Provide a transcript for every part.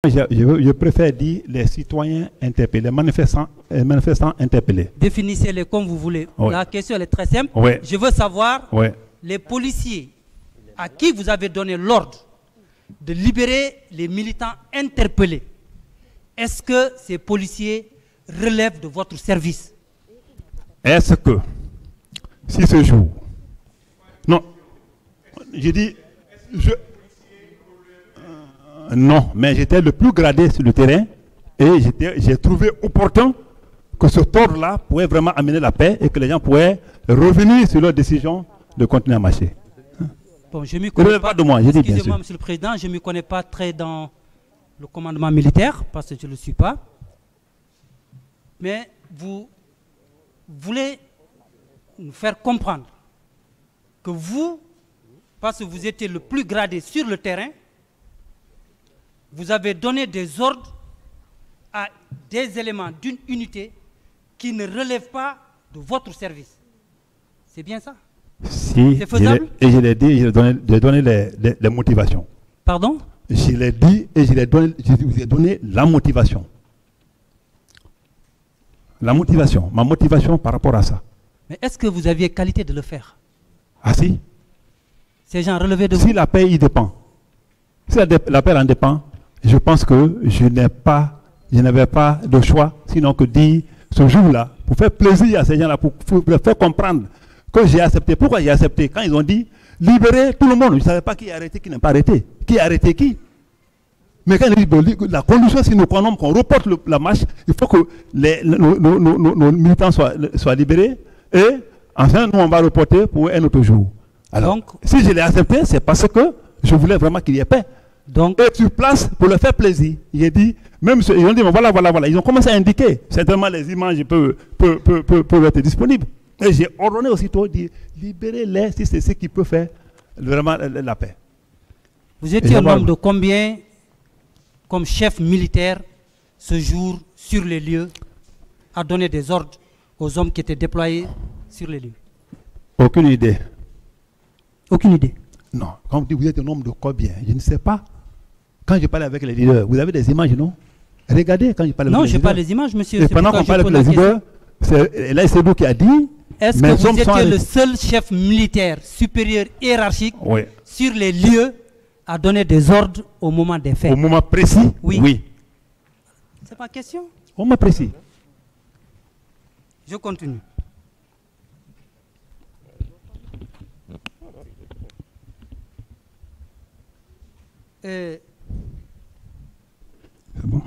Je préfère dire les citoyens interpellés, les manifestants interpellés. Définissez-les comme vous voulez. Ouais. La question elle est très simple. Ouais. Je veux savoir, Ouais. les policiers à qui vous avez donné l'ordre de libérer les militants interpellés, est-ce que ces policiers relèvent de votre service? Est-ce que, si ce jour... Non, je dis... non, mais j'étais le plus gradé sur le terrain et j'ai trouvé opportun que ce ordre-là pouvait vraiment amener la paix et que les gens pouvaient revenir sur leur décision de continuer à marcher. Bon, je m'y connais pas. De moi, je dis bien sûr. Excusez-moi, Monsieur le Président, je ne m'y connais pas très dans le commandement militaire, parce que je ne le suis pas. Mais vous voulez nous faire comprendre que vous, parce que vous étiez le plus gradé sur le terrain, vous avez donné des ordres à des éléments d'une unité qui ne relèvent pas de votre service. C'est bien ça? Si, c'est faisable? Et je l'ai dit, j'ai donné les motivations. Pardon? Je l'ai dit et je vous ai donné la motivation. La motivation, ma motivation par rapport à ça. Mais est-ce que vous aviez qualité de le faire? Ah si? Ces gens relevaient de vous? Si la paix y dépend, si la paix en dépend, je pense que je n'avais pas de choix, sinon que dire ce jour-là, pour faire plaisir à ces gens-là, pour leur faire comprendre que j'ai accepté. Pourquoi j'ai accepté? Quand ils ont dit libérer tout le monde, je ne savais pas qui a arrêté, qui n'a pas arrêté. Qui a arrêté qui? Mais quand ils disent la condition, si nous prenons qu'on reporte la marche, il faut que nos militants soient libérés et enfin nous on va reporter pour un autre jour. Alors, donc, si je l'ai accepté, c'est parce que je voulais vraiment qu'il y ait paix. Donc, et sur place, pour leur faire plaisir, j'ai dit, même ils ont dit, voilà. Ils ont commencé à indiquer. Certainement, les images peuvent être disponibles. Et j'ai ordonné aussitôt de libérer-les si c'est ce qui peut faire vraiment la paix. Vous étiez un homme de combien comme chef militaire ce jour sur les lieux à donner des ordres aux hommes qui étaient déployés sur les lieux? Aucune idée. Aucune idée? Non. Quand vous dites vous êtes un homme de combien, je ne sais pas. Quand je parlais avec les leaders, vous avez des images, non? Regardez quand je parlais avec les leaders. Non, je n'ai pas les images, monsieur. Et pendant qu'on parlait avec les leaders, c'est vous qui a dit. Est-ce que vous étiez le seul chef militaire supérieur hiérarchique sur les lieux à donner des ordres au moment des faits? Au moment précis? Oui. C'est ma question? Au moment précis. Je continue. C'est bon.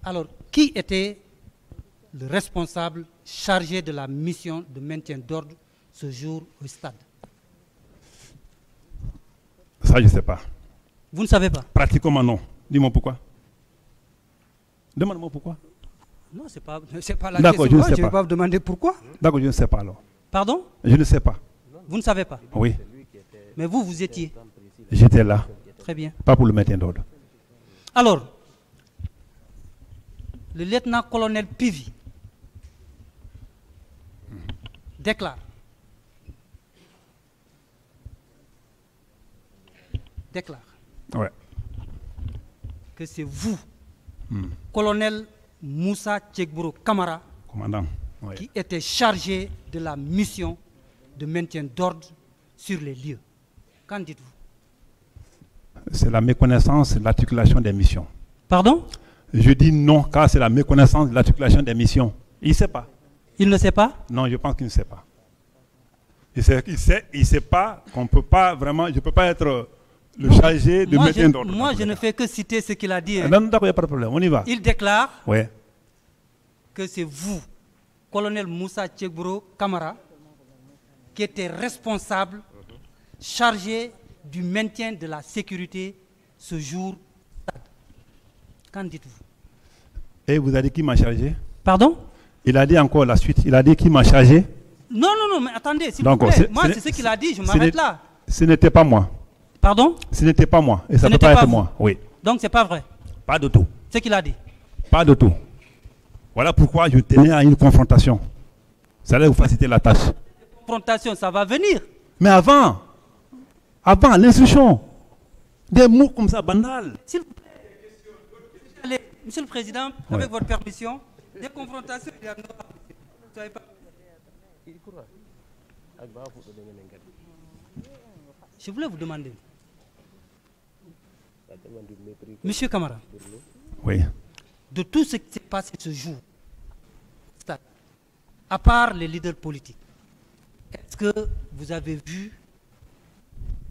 Alors, qui était le responsable chargé de la mission de maintien d'ordre ce jour au stade? Ça, je ne sais pas. Vous ne savez pas? Pratiquement non. Dis-moi pourquoi. Demande-moi pourquoi. Non, ce n'est pas la question. Je ne vais pas vous demander pourquoi. D'accord, je ne sais pas alors. Pardon? Je ne sais pas. Vous ne savez pas? Oui. Mais vous étiez? J'étais là. Très bien. Pas pour le maintien d'ordre. Alors, le lieutenant-colonel Pivi déclare que c'est vous, colonel Moussa Tchekboro Kamara, commandant, qui était chargé de la mission de maintien d'ordre sur les lieux. Qu'en dites-vous? C'est la méconnaissance de l'articulation des missions. Pardon? Je dis non, car c'est la méconnaissance de l'articulation des missions. Il ne sait pas. Il ne sait pas? Non, je pense qu'il ne sait pas. Il sait pas qu'on ne peut pas vraiment, je ne peux pas être le chargé de maintien d'ordre. Moi, je ne fais que citer ce qu'il a dit. Non, d'accord, il n'y a pas de problème, on y va. Il déclare que c'est vous, colonel Moussa Tchekboro Kamara, qui était responsable, chargé du maintien de la sécurité ce jour. Qu'en dites-vous? Et vous avez dit qui m'a chargé? Pardon? Il a dit encore la suite. Il a dit qui m'a chargé? Non, mais attendez, s'il vous plaît. Moi, c'est ce qu'il a dit, je m'arrête là. Ce n'était pas moi. Pardon? Ce n'était pas moi. Et ça ne peut pas être moi. Oui. Donc, c'est pas vrai? Pas de tout. Ce qu'il a dit? Pas de tout. Voilà pourquoi je tenais à une confrontation. Ça allait vous faciliter la tâche. Confrontation, ça va venir. Mais avant avant l'instruction. Des mots comme ça, banals. S'il vous plaît. Allez, Monsieur le Président, avec votre permission, des confrontations, il y a vous savez pas. Je voulais vous demander, Monsieur Camara, Oui. de tout ce qui s'est passé ce jour, à part les leaders politiques, est-ce que vous avez vu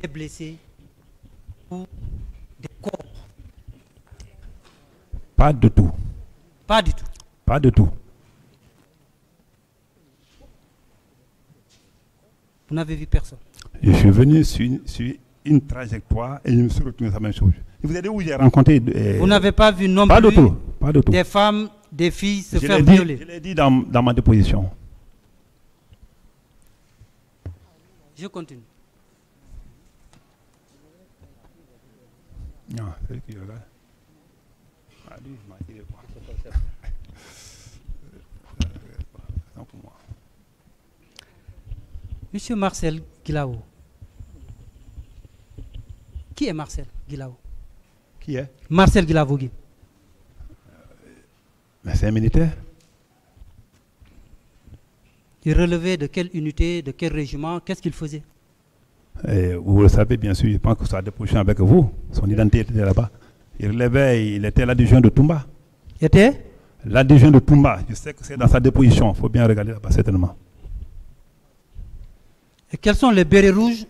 des blessés ou des corps? Pas du tout. Pas du tout. Pas du tout. Vous n'avez vu personne. Je suis venu sur une trajectoire et je me suis retrouvé la même chose. Je vous ai dit où j'ai rencontré. Vous n'avez pas vu non Pas plus du tout. Pas du tout. des femmes, des filles se Je faire l'ai dit- violer. Je l'ai dit dans ma déposition. Je continue. Non, c'est lui qui regarde. Ah, lui, il m'a tiré quoi. Non, pour moi. Monsieur Marcel Guilao. Qui est Marcel Guilao? Qui est? Marcel Guilavogui. Mais c'est un militaire. Il relevait de quelle unité, de quel régiment, qu'est-ce qu'il faisait? Et vous le savez bien sûr, je pense que ça a déposition avec vous. Son identité était là-bas. Il relevait, il était l'adjoint de Toumba. Était? L'adjoint de Toumba, je sais que c'est dans sa déposition. Il faut bien regarder là-bas, certainement. Et quels sont les bérets rouges?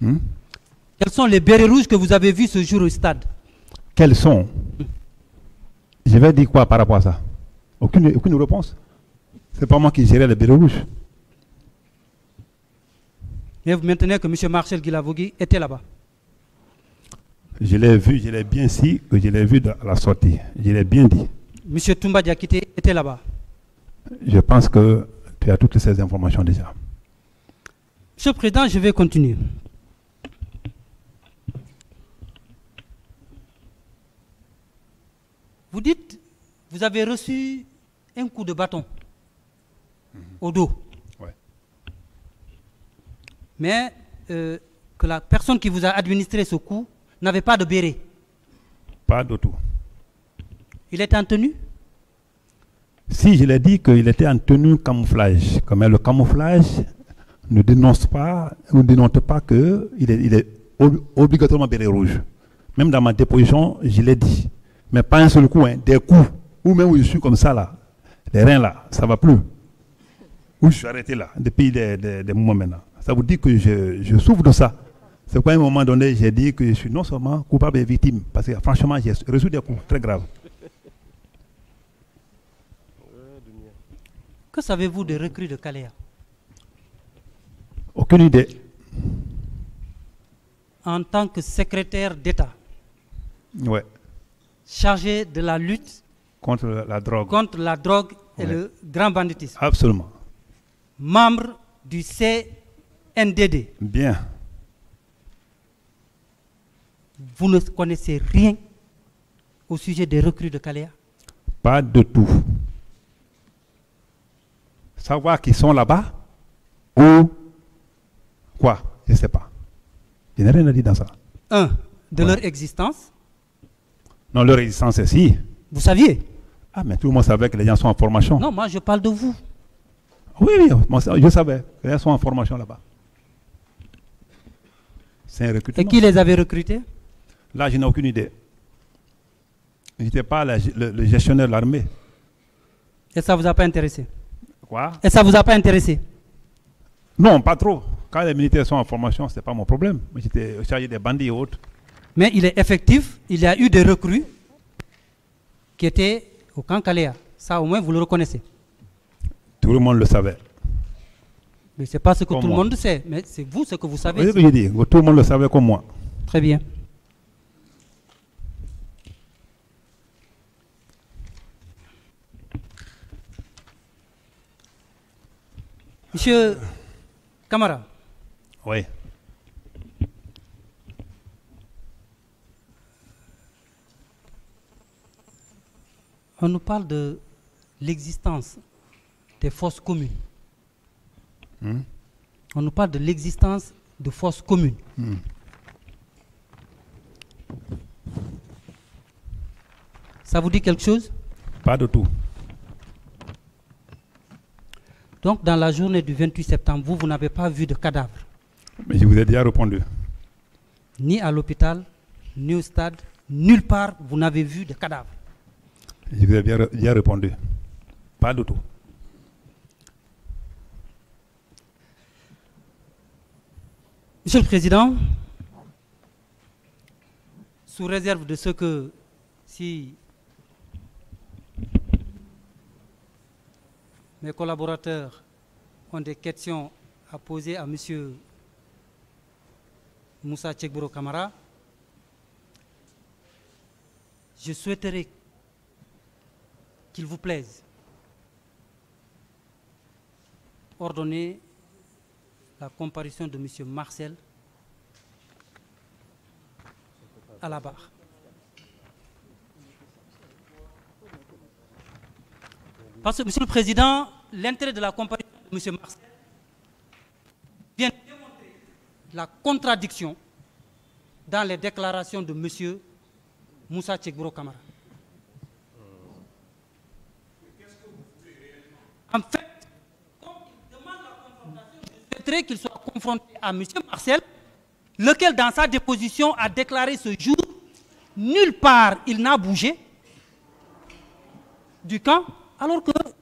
Quels sont les bérets rouges que vous avez vus ce jour au stade? Quels sont? Je vais dire quoi par rapport à ça? Aucune réponse. C'est pas moi qui gérais les bérets rouges. Et vous maintenez que M. Marcel Guilavogui était là-bas? Je l'ai vu, je l'ai bien dit que je l'ai vu à la sortie. Je l'ai bien dit. M. Toumba Diakité était là-bas? Je pense que tu as toutes ces informations déjà. Monsieur le Président, je vais continuer. Vous dites, vous avez reçu un coup de bâton au dos. Ouais. Mais que la personne qui vous a administré ce coup n'avait pas de béret. Pas du tout. Il était en tenue? Si je l'ai dit qu'il était en tenue camouflage, comme le camouflage ne dénonce pas, ne dénote pas qu'il est obligatoirement béret rouge. Même dans ma déposition, je l'ai dit. Mais pas un seul coup, hein, des coups. Ou même où je suis comme ça là, les reins là, ça ne va plus. Où je suis arrêté là, depuis des moments maintenant. Ça vous dit que je souffre de ça. C'est quoi, à un moment donné, j'ai dit que je suis non seulement coupable et victime, parce que franchement, j'ai reçu des coups très graves. Que savez-vous des recrues de Caléa? Aucune idée. En tant que secrétaire d'État, Ouais. chargé de la lutte Contre la drogue. contre la drogue et Ouais. le grand banditisme, Absolument. membre du CNDD, Bien. vous ne connaissez rien au sujet des recrues de Caléa? Pas de tout. Savoir qu'ils sont là-bas ou quoi, je ne sais pas. Je n'ai rien à dire dans ça. Un, de Ouais. leur existence. Non, leur existence, c'est si. Vous saviez? Ah, mais tout le monde savait que les gens sont en formation. Non, moi je parle de vous. Oui, oui, je savais que les gens sont en formation là-bas. C'est un Et recrutement. qui les avait recrutés? Là, je n'ai aucune idée. Je n'étais pas le gestionnaire de l'armée. Et ça ne vous a pas intéressé? Quoi? Et ça ne vous a pas intéressé? Non, pas trop. Quand les militaires sont en formation, ce n'est pas mon problème. J'étais chargé des bandits et autres. Mais il est effectif, il y a eu des recrues qui étaient au camp Caléa. Ça, au moins, vous le reconnaissez. Tout le monde le savait. Mais ce n'est pas ce que Comme tout le moi. monde sait, mais c'est vous ce que vous savez. C'est ce que j'ai dit. Tout le monde le savait comme moi. Très bien. Monsieur Camara, Oui. on nous parle de l'existence des fosses communes. Hmm. On nous parle de l'existence de forces communes. Ça vous dit quelque chose? Pas du tout. Donc, dans la journée du 28 septembre, vous n'avez pas vu de cadavre? Mais je vous ai déjà répondu. Ni à l'hôpital, ni au stade, nulle part, vous n'avez vu de cadavre. Je vous ai déjà répondu. Pas du tout. Monsieur le Président, sous réserve de ce que, si mes collaborateurs ont des questions à poser à M. Moussa Tchegboro Camara, je souhaiterais qu'il vous plaise ordonner la comparution de M. Marcel à la barre. Parce que, Monsieur le Président, l'intérêt de la comparution de M. Marcel vient démontrer la contradiction dans les déclarations de M. Moussa Tchegboro Camara. En fait, comme il demande la confrontation, je souhaiterais qu'il soit confronté à M. Marcel, lequel, dans sa déposition, a déclaré ce jour, nulle part il n'a bougé du camp, alors que M.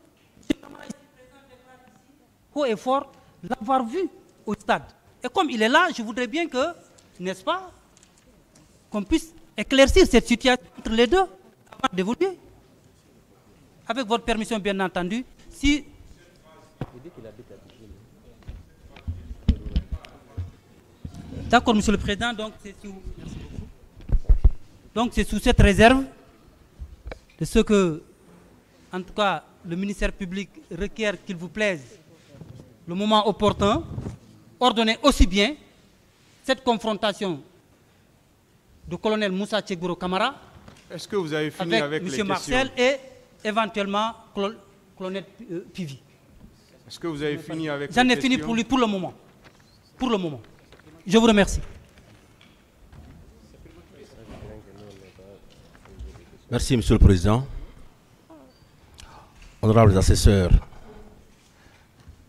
Camara ici présent déclare ici, haut et fort, l'avoir vu au stade. Et comme il est là, je voudrais bien que, n'est-ce pas, qu'on puisse éclaircir cette situation entre les deux avant d'évoluer. Avec votre permission, bien entendu, si... D'accord, Monsieur le Président, donc c'est sous... Merci beaucoup. Donc c'est sous cette réserve de ce que, en tout cas, le ministère public requiert qu'il vous plaise, le moment opportun, ordonner aussi bien cette confrontation du colonel Moussa Tchegboro Camara. Est-ce que vous avez fini avec les M. Marcel et éventuellement colonel Pivi. Est-ce que vous avez fini avec les questions? J'en ai questions? fini pour lui pour le moment. Pour le moment. Je vous remercie. Merci, Monsieur le Président. Honorables assesseurs,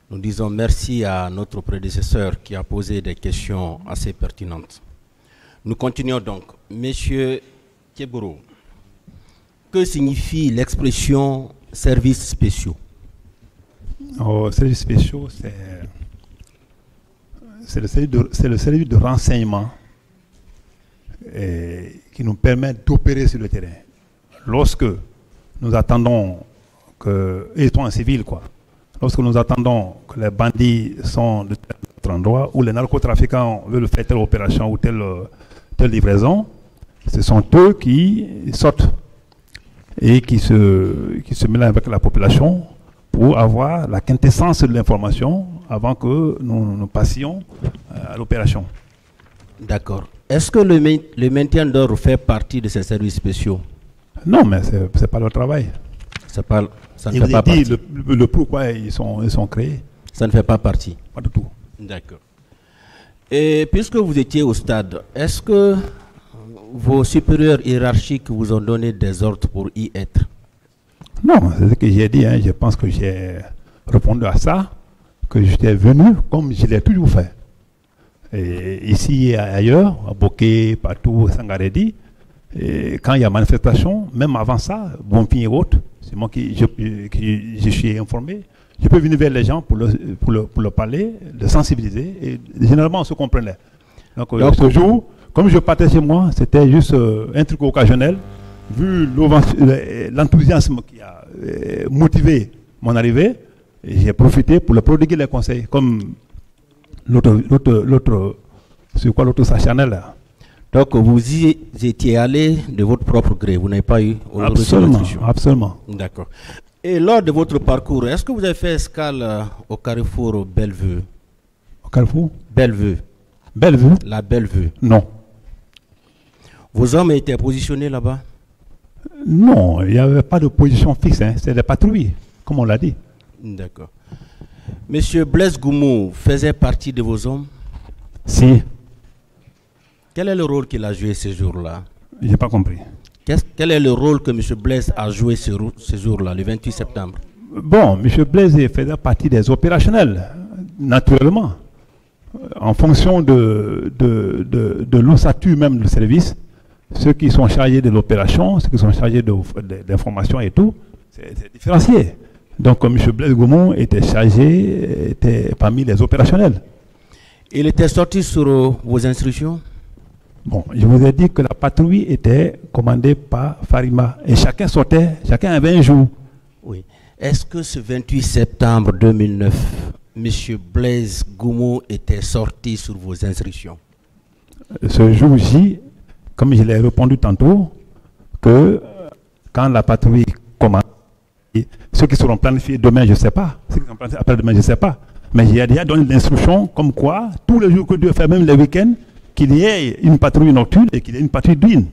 nous disons merci à notre prédécesseur qui a posé des questions assez pertinentes. Nous continuons donc. Monsieur Tchegboro, que signifie l'expression services spéciaux? Oh, services spéciaux, c'est le service de renseignement qui nous permet d'opérer sur le terrain. Lorsque nous attendons que, et étant en civil, quoi, lorsque nous attendons que les bandits sont de tel endroit, ou les narcotrafiquants veulent faire telle opération ou telle livraison, ce sont eux qui sortent et qui se mélangent avec la population pour avoir la quintessence de l'information avant que nous passions à l'opération. D'accord. Est-ce que le maintien d'ordre fait partie de ces services spéciaux? Non, mais ce n'est pas leur travail. Ça ne fait fait pas partie. Le pourquoi ils sont créés. Ça ne fait pas partie. Pas du tout. D'accord. Et puisque vous étiez au stade, est-ce que vos supérieurs hiérarchiques vous ont donné des ordres pour y être? Non, c'est ce que j'ai dit. Je pense que j'ai répondu à ça, que j'étais venu comme je l'ai toujours fait. Et ici et ailleurs, à Boké, partout, Sangaredi, et quand il y a manifestation, même avant ça, Bonfim et autres, c'est moi qui je suis informé. Je peux venir vers les gens pour le parler, le sensibiliser, et généralement on se comprenait. Donc ce jour, comme je partais chez moi, c'était juste un truc occasionnel, vu l'enthousiasme qui a motivé mon arrivée, j'ai profité pour le prodiguer les conseils, comme l'autre s'acharnait là. Donc vous y étiez allé de votre propre gré, vous n'avez pas eu... Absolument. D'accord. Et lors de votre parcours, est-ce que vous avez fait escale au carrefour Bellevue? Au carrefour Bellevue. Bellevue? La Bellevue. Non. Vos hommes étaient positionnés là-bas? Non, il n'y avait pas de position fixe, c'est des patrouilles, comme on l'a dit. D'accord. Monsieur Blaise Goumou faisait partie de vos hommes? Si. Quel est le rôle qu'il a joué ces jours-là? Je n'ai pas compris. Quel est le rôle que M. Blaise a joué ces jours-là, le 28 septembre? Bon, M. Blaise faisait partie des opérationnels, naturellement. En fonction de l'ossature même du service, ceux qui sont chargés de l'opération, ceux qui sont chargés d'information et tout, c'est différencié. Donc, M. Blaise Goumou était chargé, était parmi les opérationnels. Il était sorti sur vos instructions? Bon, je vous ai dit que la patrouille était commandée par Farima et chacun sortait, chacun avait un jour. Oui. Est-ce que ce 28 septembre 2009, M. Blaise Goumou était sorti sur vos instructions? Ce jour-ci, comme je l'ai répondu tantôt, que quand la patrouille commence, ceux qui seront planifiés demain, je ne sais pas. Ceux qui seront planifiés après-demain, je ne sais pas. Mais il y a déjà donné l'instruction comme quoi, tous les jours que Dieu fait, même les week-ends, qu'il y ait une patrouille nocturne et qu'il y ait une patrouille diurne.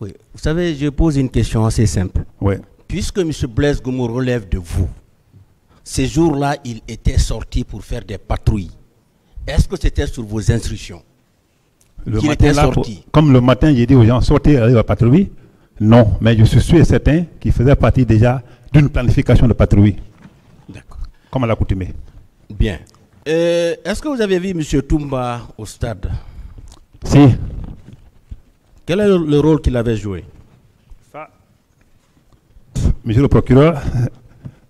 Oui. Vous savez, je pose une question assez simple. Oui. Puisque M. Blaise Goumou relève de vous, ces jours-là, il était sorti pour faire des patrouilles. Est-ce que c'était sur vos instructions? Il était sorti. Comme le matin, j'ai dit aux gens, sortez à la patrouille. Non, mais je suis sûr et certain qu'il faisait partie déjà d'une planification de patrouille. D'accord. Comme à l'accoutumée. Bien. Est-ce que vous avez vu M. Toumba au stade? Si. Quel est le rôle qu'il avait joué? Ça. Monsieur le procureur,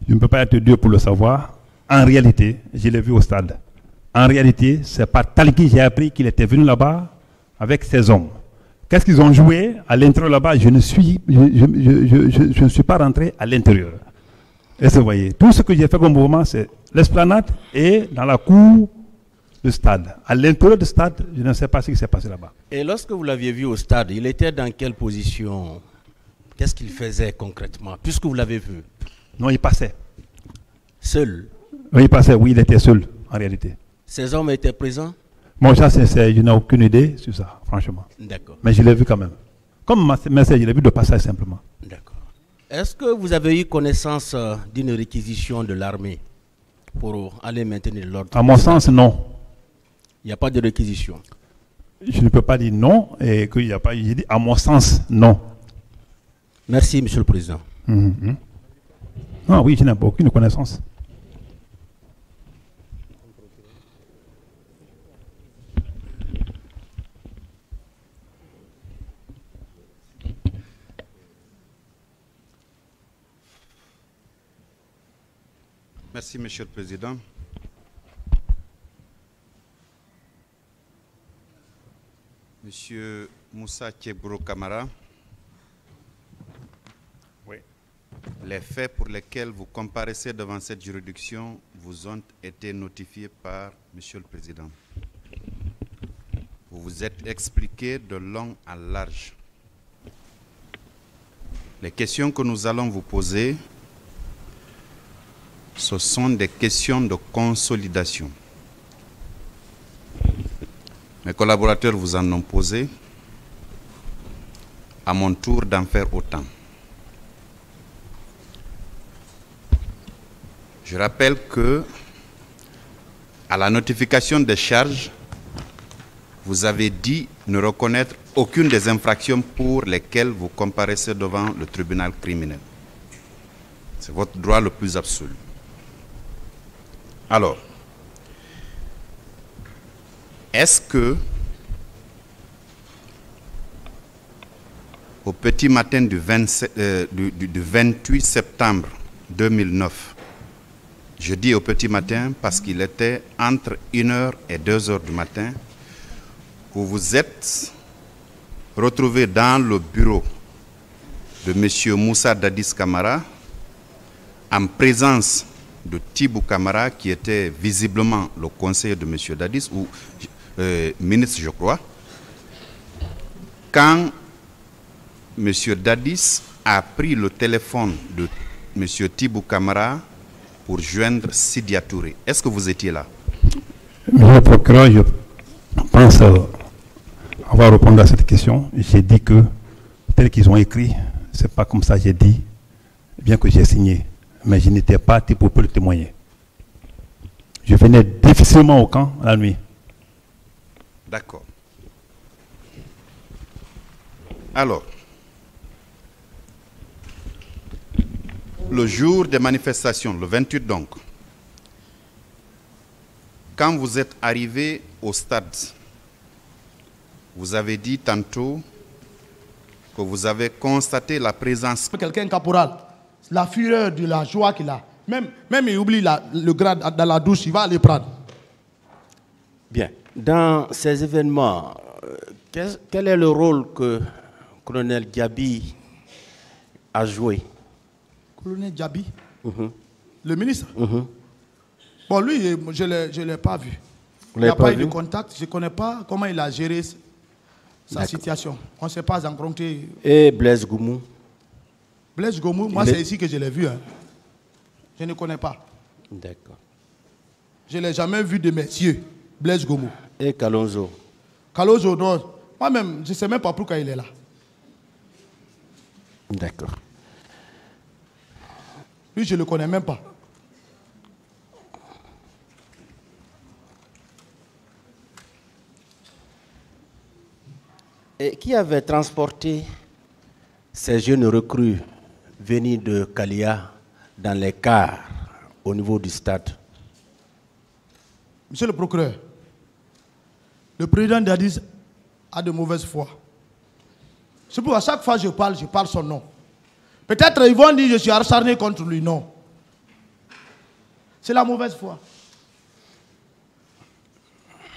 je ne peux pas être Dieu pour le savoir. En réalité, je l'ai vu au stade. En réalité, c'est par Taliki j'ai appris qu'il était venu là-bas avec ses hommes. Qu'est-ce qu'ils ont joué à l'intérieur là-bas? Je ne suis pas rentré à l'intérieur. Et vous voyez, tout ce que j'ai fait comme mouvement, c'est l'esplanade et dans la cour du stade. À l'intérieur du stade, je ne sais pas ce qui s'est passé là-bas. Et lorsque vous l'aviez vu au stade, il était dans quelle position? Qu'est-ce qu'il faisait concrètement, puisque vous l'avez vu? Non, il passait. Seul? Oui, il passait, oui, il était seul, en réalité. Ces hommes étaient présents? Moi, ça, je n'ai aucune idée sur ça, franchement. D'accord. Mais je l'ai vu quand même. Comme message, je l'ai vu de passage simplement. D'accord. Est-ce que vous avez eu connaissance d'une réquisition de l'armée pour aller maintenir l'ordre? À mon sens, non. Il n'y a pas de réquisition? Je ne peux pas dire non et qu'il n'y a pas. J'ai dit à mon sens, non. Merci, Monsieur le Président. Ah oui, je n'ai aucune connaissance. Merci, Monsieur le Président. Monsieur Moussa Thiebro Camara, oui. Les faits pour lesquels vous comparaissez devant cette juridiction vous ont été notifiés par Monsieur le Président. Vous vous êtes expliqué de long à large. Les questions que nous allons vous poser, ce sont des questions de consolidation. Mes collaborateurs vous en ont posé. À mon tour d'en faire autant. Je rappelle que, à la notification des charges, vous avez dit ne reconnaître aucune des infractions pour lesquelles vous comparaissez devant le tribunal criminel. C'est votre droit le plus absolu. Alors, est-ce que, au petit matin du 28 septembre 2009, je dis au petit matin parce qu'il était entre 1h et 2h du matin, vous vous êtes retrouvé dans le bureau de M. Moussa Dadis Camara, en présence de Thibou Camara, qui était visiblement le conseiller de M. Dadis, ou ministre, je crois, quand M. Dadis a pris le téléphone de M. Thibou Camara pour joindre Sidia Touré. Est-ce que vous étiez là? Monsieur le procureur, je pense avoir répondu à cette question. J'ai dit que, tel qu'ils ont écrit, c'est pas comme ça j'ai dit, bien que j'ai signé. Mais je n'étais pas pour le témoigner. Je venais difficilement au camp la nuit. D'accord. Alors, le jour des manifestations, le 28 donc, quand vous êtes arrivé au stade, vous avez dit tantôt que vous avez constaté la présence. Quelqu'un caporal, la fureur de la joie qu'il a. Même il oublie le grade dans la douche, il va aller prendre. Bien. Dans ces événements, quel est le rôle que colonel Diaby a joué? Colonel Diaby, le ministre. Bon, lui, je ne l'ai pas vu. Il n'y a pas eu de contact. Je ne connais pas comment il a géré sa situation. On ne s'est pas rencontré. Et Blaise Goumou? Blaise Goumou, moi, c'est ici que je l'ai vu. Hein. Je ne connais pas. D'accord. Je ne l'ai jamais vu de mes yeux, Blaise Goumou. Et Kalonzo? Kalonzo, non. Moi-même, je ne sais même pas pourquoi il est là. D'accord. Lui, je ne le connais même pas. Et qui avait transporté ces jeunes recrues venus de Kalia dans les cars au niveau du stade? Monsieur le procureur, le président d'Addis a de mauvaise foi. C'est pourquoi à chaque fois que je parle son nom. Peut-être ils vont dire que je suis acharné contre lui. Non. C'est la mauvaise foi.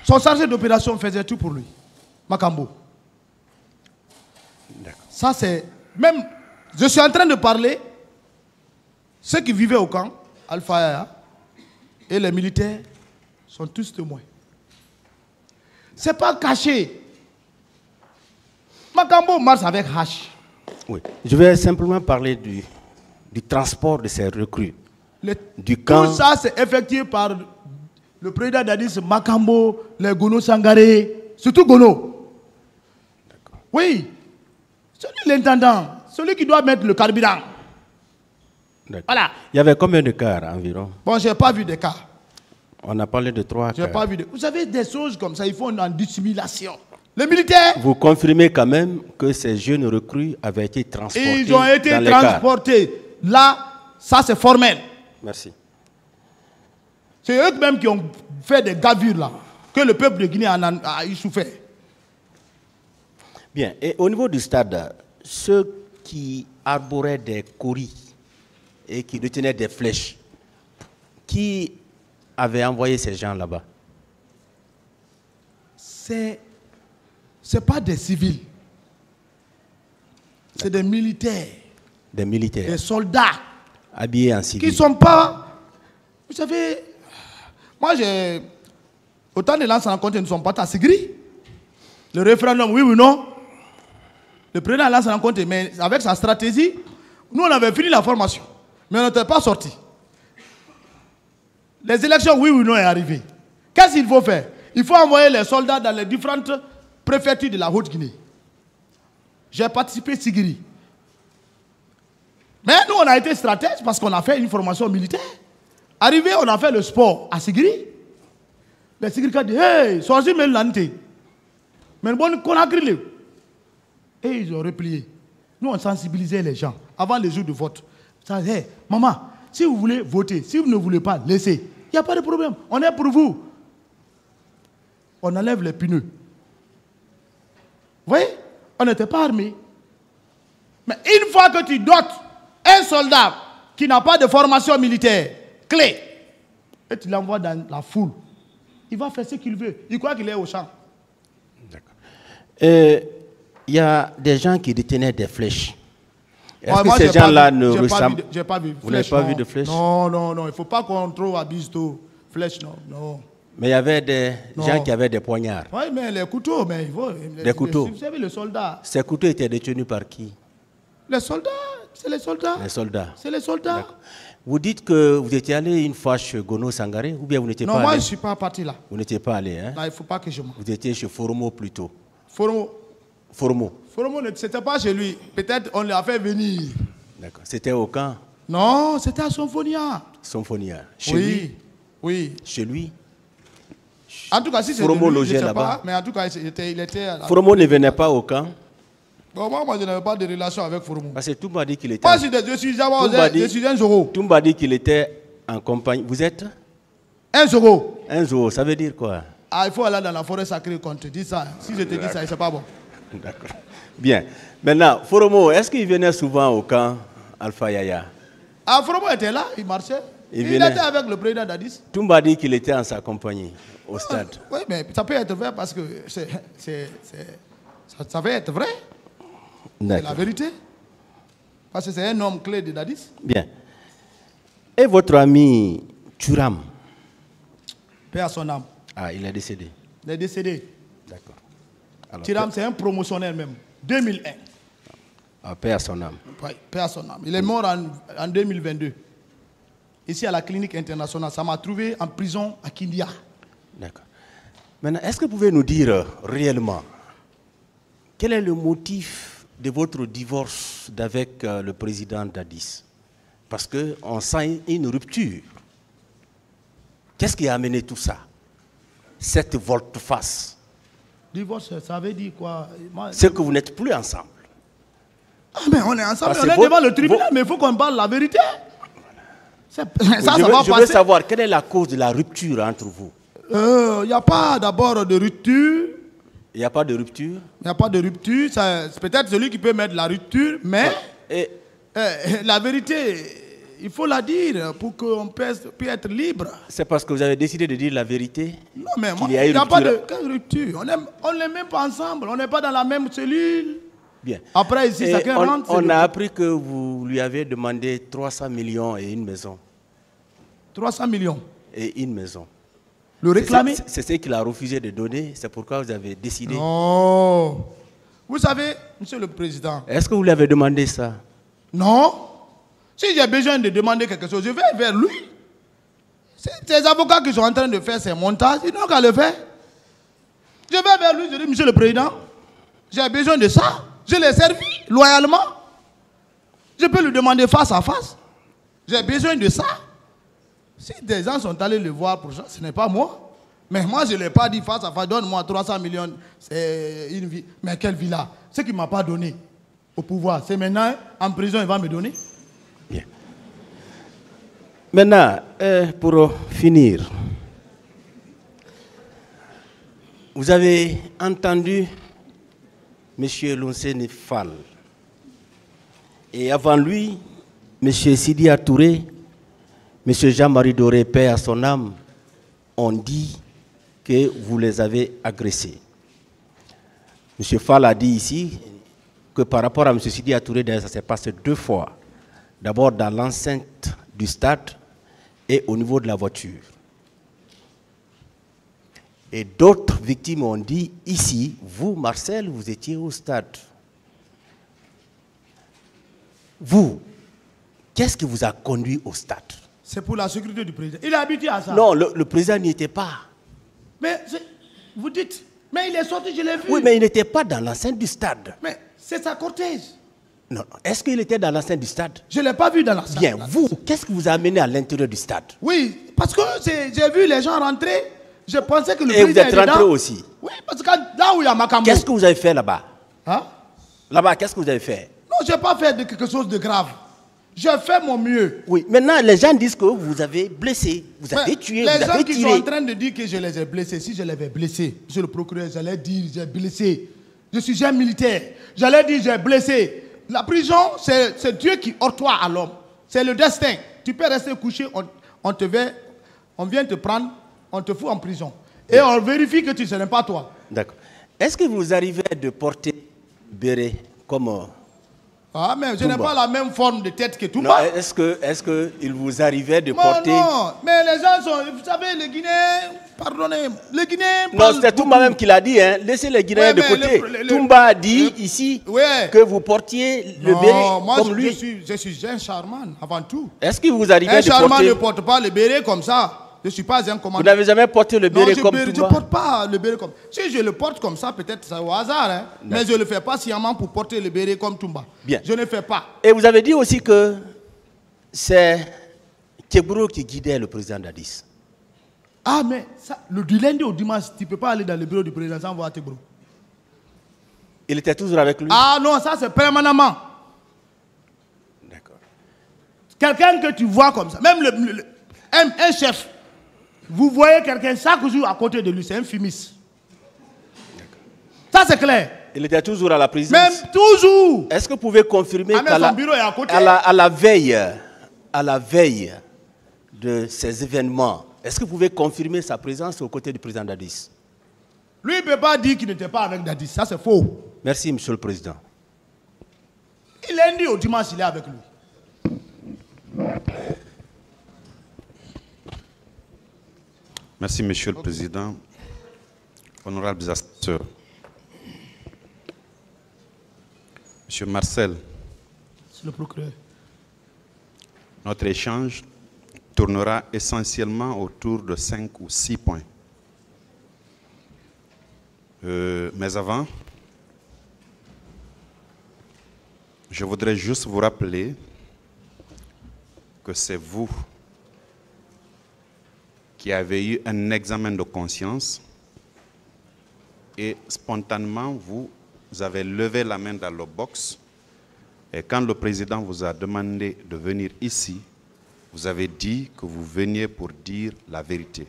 Son chargé d'opération faisait tout pour lui. Makambo. Ça c'est... Même, je suis en train de parler, ceux qui vivaient au camp, Alpha et les militaires, sont tous témoins. Ce n'est pas caché. Makambo marche avec H. Oui. Je vais simplement parler du transport de ces recrues. Du camp. Tout ça, c'est effectué par le président d'Addis, Makambo, les Gono Sangaré, surtout Gono. Oui. Celui l'intendant, celui qui doit mettre le carburant. Voilà. Il y avait combien de cars environ? Bon, je n'ai pas vu de cas. On a parlé de 3 J'ai cars. pas vu de... Vous savez, des choses comme ça, ils font en dissimulation. Les militaires... Vous confirmez quand même que ces jeunes recrues avaient été transportés? Ils ont été transportés. Là, ça c'est formel. Merci. C'est eux-mêmes qui ont fait des gavures là, que le peuple de Guinée a souffert. Bien. Et au niveau du stade, ceux qui arboraient des coris et qui détenaient des flèches, qui avait envoyé ces gens là-bas? C'est pas des civils. C'est des militaires. Des militaires. Des soldats. Habillés en civil. Qui ne sont pas... Vous savez, moi j'ai... Autant de lances rencontres ne sont pas à Sigri. Le référendum, oui ou non. Le président lance rencontre, mais avec sa stratégie, nous on avait fini la formation. Mais on n'était pas sortis. Les élections, oui ou non, est arrivé. Qu'est-ce qu'il faut faire? Il faut envoyer les soldats dans les différentes préfectures de la Haute-Guinée. J'ai participé à Sigiri. Mais nous, on a été stratèges parce qu'on a fait une formation militaire. Arrivé, on a fait le sport à Sigiri. Les Sigiri ont dit, hey, sorti même l'année. Mais bon, qu'on a grillé. Et ils ont replié. Nous, on sensibilisait les gens avant les jours de vote. Ça dit, hey, maman, si vous voulez voter, si vous ne voulez pas, laissez. Il n'y a pas de problème. On est pour vous. On enlève les pneus. Vous voyez? On n'était pas armés. Mais une fois que tu dotes un soldat qui n'a pas de formation militaire, clé, et tu l'envoies dans la foule, il va faire ce qu'il veut. Il croit qu'il est au champ. D'accord. Il y a des gens qui détenaient des flèches. Est-ce que ces gens-là ne ressemblent... J'ai pas vu. Vous n'avez pas vu de flèches? Non, non, non. Il ne faut pas qu'on trouve à Bisto. Flèches, non, non. Mais il y avait des gens qui avaient des poignards. Oui, mais les couteaux, mais il faut... Des couteaux? Vous savez, les soldats... Ces couteaux étaient détenus par qui? Les soldats, c'est les soldats. Les soldats. C'est les soldats. Vous dites que vous étiez allé une fois chez Gono Sangaré ou bien vous n'étiez pas allé? Non, moi je ne suis pas parti là. Vous n'étiez pas allé, hein? Non, il ne faut pas que je m'en... Vous étiez chez Foromo plutôt. Foromo, ce n'était pas chez lui. Peut-être on l'a fait venir. D'accord. C'était au camp? Non, c'était à Symphonia. Symphonia. Chez oui. lui? Oui. Chez lui. En tout cas, si c'est Foromo lui, je logeait sais là-bas. pas, mais en tout cas, il était à la... Foromo ne venait pas au camp. Bon, moi, je n'avais pas de relation avec Foromo. Parce que tout m'a dit qu'il était. Moi, je suis un Zoro. Tout m'a dit qu'il était en compagnie. Vous êtes Un Zoro. un Zoro, ça veut dire quoi? Ah, il faut aller dans la forêt sacrée quand tu dis ça. Si je te dis ça, c'est pas bon. D'accord. Bien. Maintenant, Foromo, est-ce qu'il venait souvent au camp Alpha Yaya? Ah, Foromo était là, il marchait. Il était avec le président Dadis. Tout m'a dit qu'il était en sa compagnie au stade. Oui, mais ça peut être vrai parce que ça peut être vrai. C'est la vérité. Parce que c'est un homme clé de Dadis. Bien. Et votre ami Thuram? Paix à son âme. Ah, il est décédé. Il est décédé. D'accord. Alors, Thuram, c'est un promotionnel même. 2001. Ah, paix à son âme. Oui, paix à son âme. Il est mort en 2022. Ici à la clinique internationale. Ça m'a trouvé en prison à Kindia. D'accord. Maintenant, est-ce que vous pouvez nous dire réellement quel est le motif de votre divorce avec le président Dadis? Parce qu'on sent une rupture. Qu'est-ce qui a amené tout ça? Cette volte-face. Divorce, ça veut dire quoi? C'est que vous n'êtes plus ensemble. Ah, mais on est ensemble, Parce on est que devant le tribunal, mais il faut qu'on parle la vérité. Ça va je veux passer. savoir quelle est la cause de la rupture entre vous. Il n'y a pas d'abord de rupture. Il n'y a pas de rupture? Il n'y a pas de rupture. C'est peut-être celui qui peut mettre la rupture, mais la vérité, il faut la dire pour qu'on puisse être libre. C'est parce que vous avez décidé de dire la vérité? Non, mais moi, qu'il y a il n'y a pas de rupture. rupture. On n'est même pas ensemble. On n'est pas dans la même cellule. Bien. Après, ici, Et chacun rentre. on a appris que vous lui avez demandé 300 millions et une maison. 300 millions. Et une maison. Le réclamer? C'est ce qu'il a refusé de donner. C'est pourquoi vous avez décidé. Non. Vous savez, monsieur le président. Est-ce que vous lui avez demandé ça? Non. Si j'ai besoin de demander quelque chose, je vais vers lui. C'est ces avocats qui sont en train de faire ces montages, ils n'ont qu'à le faire. Je vais vers lui, je dis, monsieur le président, j'ai besoin de ça. Je l'ai servi loyalement. Je peux lui demander face à face. J'ai besoin de ça. Si des gens sont allés le voir pour ça, ce n'est pas moi. Mais moi, je ne l'ai pas dit face à face, donne-moi 300 millions, c'est une vie. Mais quelle vie là? Ce qu'il ne m'a pas donné au pouvoir, c'est maintenant en prison, il va me donner. Bien. Maintenant, pour finir, vous avez entendu M. Lonsene Fall. Et avant lui, M. Sidi Touré, M. Jean-Marie Doré, paix à son âme, ont dit que vous les avez agressés. M. Fall a dit ici que par rapport à M. Sidi Touré, ça s'est passé 2 fois. D'abord dans l'enceinte du stade et au niveau de la voiture. Et d'autres victimes ont dit, ici, vous, Marcel, vous étiez au stade. Vous, qu'est-ce qui vous a conduit au stade? C'est pour la sécurité du président. Il est habitué à ça. Non, le président n'y était pas. Mais vous dites, mais il est sorti, je l'ai vu. Oui, mais il n'était pas dans l'enceinte du stade. Mais c'est sa cortège. Non, est-ce qu'il était dans l'enceinte du stade? Je ne l'ai pas vu dans la salle. Bien, vous, qu'est-ce qui vous a amené à l'intérieur du stade? Oui, parce que j'ai vu les gens rentrer. Je pensais que le Et président vous êtes était rentré dedans. aussi? Oui, parce que là où il y a Makambo. Qu'est-ce que vous avez fait là-bas? Hein? Là-bas, qu'est-ce que vous avez fait? Non, je n'ai pas fait de quelque chose de grave. J'ai fait mon mieux. Oui, maintenant, les gens disent que vous avez blessé, vous avez tué, vous les gens avez qui tiré. sont en train de dire que je les ai blessés, si je les avais blessés, monsieur le procureur, j'allais dire j'ai blessé. Je suis un militaire. J'allais dire j'ai blessé. La prison, c'est Dieu qui octroie à l'homme. C'est le destin. Tu peux rester couché, on vient te prendre, on te fout en prison. Et on vérifie que ce n'est pas toi. D'accord. Est-ce que vous arrivez de porter béret comme... Ah, mais je n'ai pas la même forme de tête que tout le Non, monde. est-ce que il vous arrivait de porter... Non, mais les gens sont... Vous savez, les Guinéens... Pardonnez, les Guinéens... Non, c'est Toumba même qui l'a dit, hein. Laissez les Guinéens de côté. Toumba a dit ici que vous portiez le béret comme lui. Je suis un charman, avant tout. Est-ce que vous arrivez Un de porter... charman ne porte pas le béret comme ça. Je ne suis pas un commandant. Vous n'avez jamais porté le béret comme Toumba? Je ne porte pas le béret comme... Si je le porte comme ça, peut-être c'est au hasard. Hein. Mais je ne le fais pas sciemment pour porter le béret comme Toumba. Bien. Je ne fais pas. Et vous avez dit aussi que c'est Keburo qui guidait le président Dadis. Ah, mais ça, du lundi au dimanche, tu ne peux pas aller dans le bureau du président sans voir tes bros. Il était toujours avec lui? Ah non, ça c'est permanemment. D'accord. Quelqu'un que tu vois comme ça, même un chef, vous voyez quelqu'un chaque jour à côté de lui, c'est un fumiste. Ça c'est clair. Il était toujours à la présidence? Même toujours. Est-ce que vous pouvez confirmer son bureau est à côté. à la veille de ces événements, est-ce que vous pouvez confirmer sa présence aux côtés du président Dadis? Lui, il ne peut pas dire qu'il n'était pas avec Dadis. Ça, c'est faux. Merci, Monsieur le Président. Il est lundi au dimanche, il est avec lui. Merci, Monsieur le Président. Honorables assesseurs. Monsieur Marcel. C'est le procureur. Notre échange tournera essentiellement autour de 5 ou 6 points. Mais avant, je voudrais juste vous rappeler que c'est vous qui avez eu un examen de conscience et spontanément, vous avez levé la main dans le box et quand le président vous a demandé de venir ici, vous avez dit que vous veniez pour dire la vérité.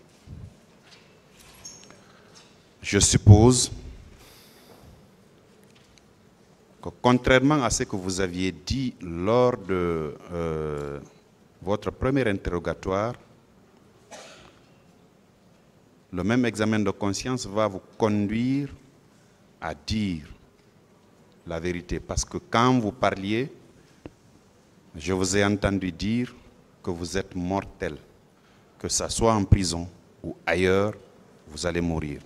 Je suppose que contrairement à ce que vous aviez dit lors de votre premier interrogatoire, le même examen de conscience va vous conduire à dire la vérité. Parce que quand vous parliez, je vous ai entendu dire que vous êtes mortel, que ce soit en prison ou ailleurs, vous allez mourir.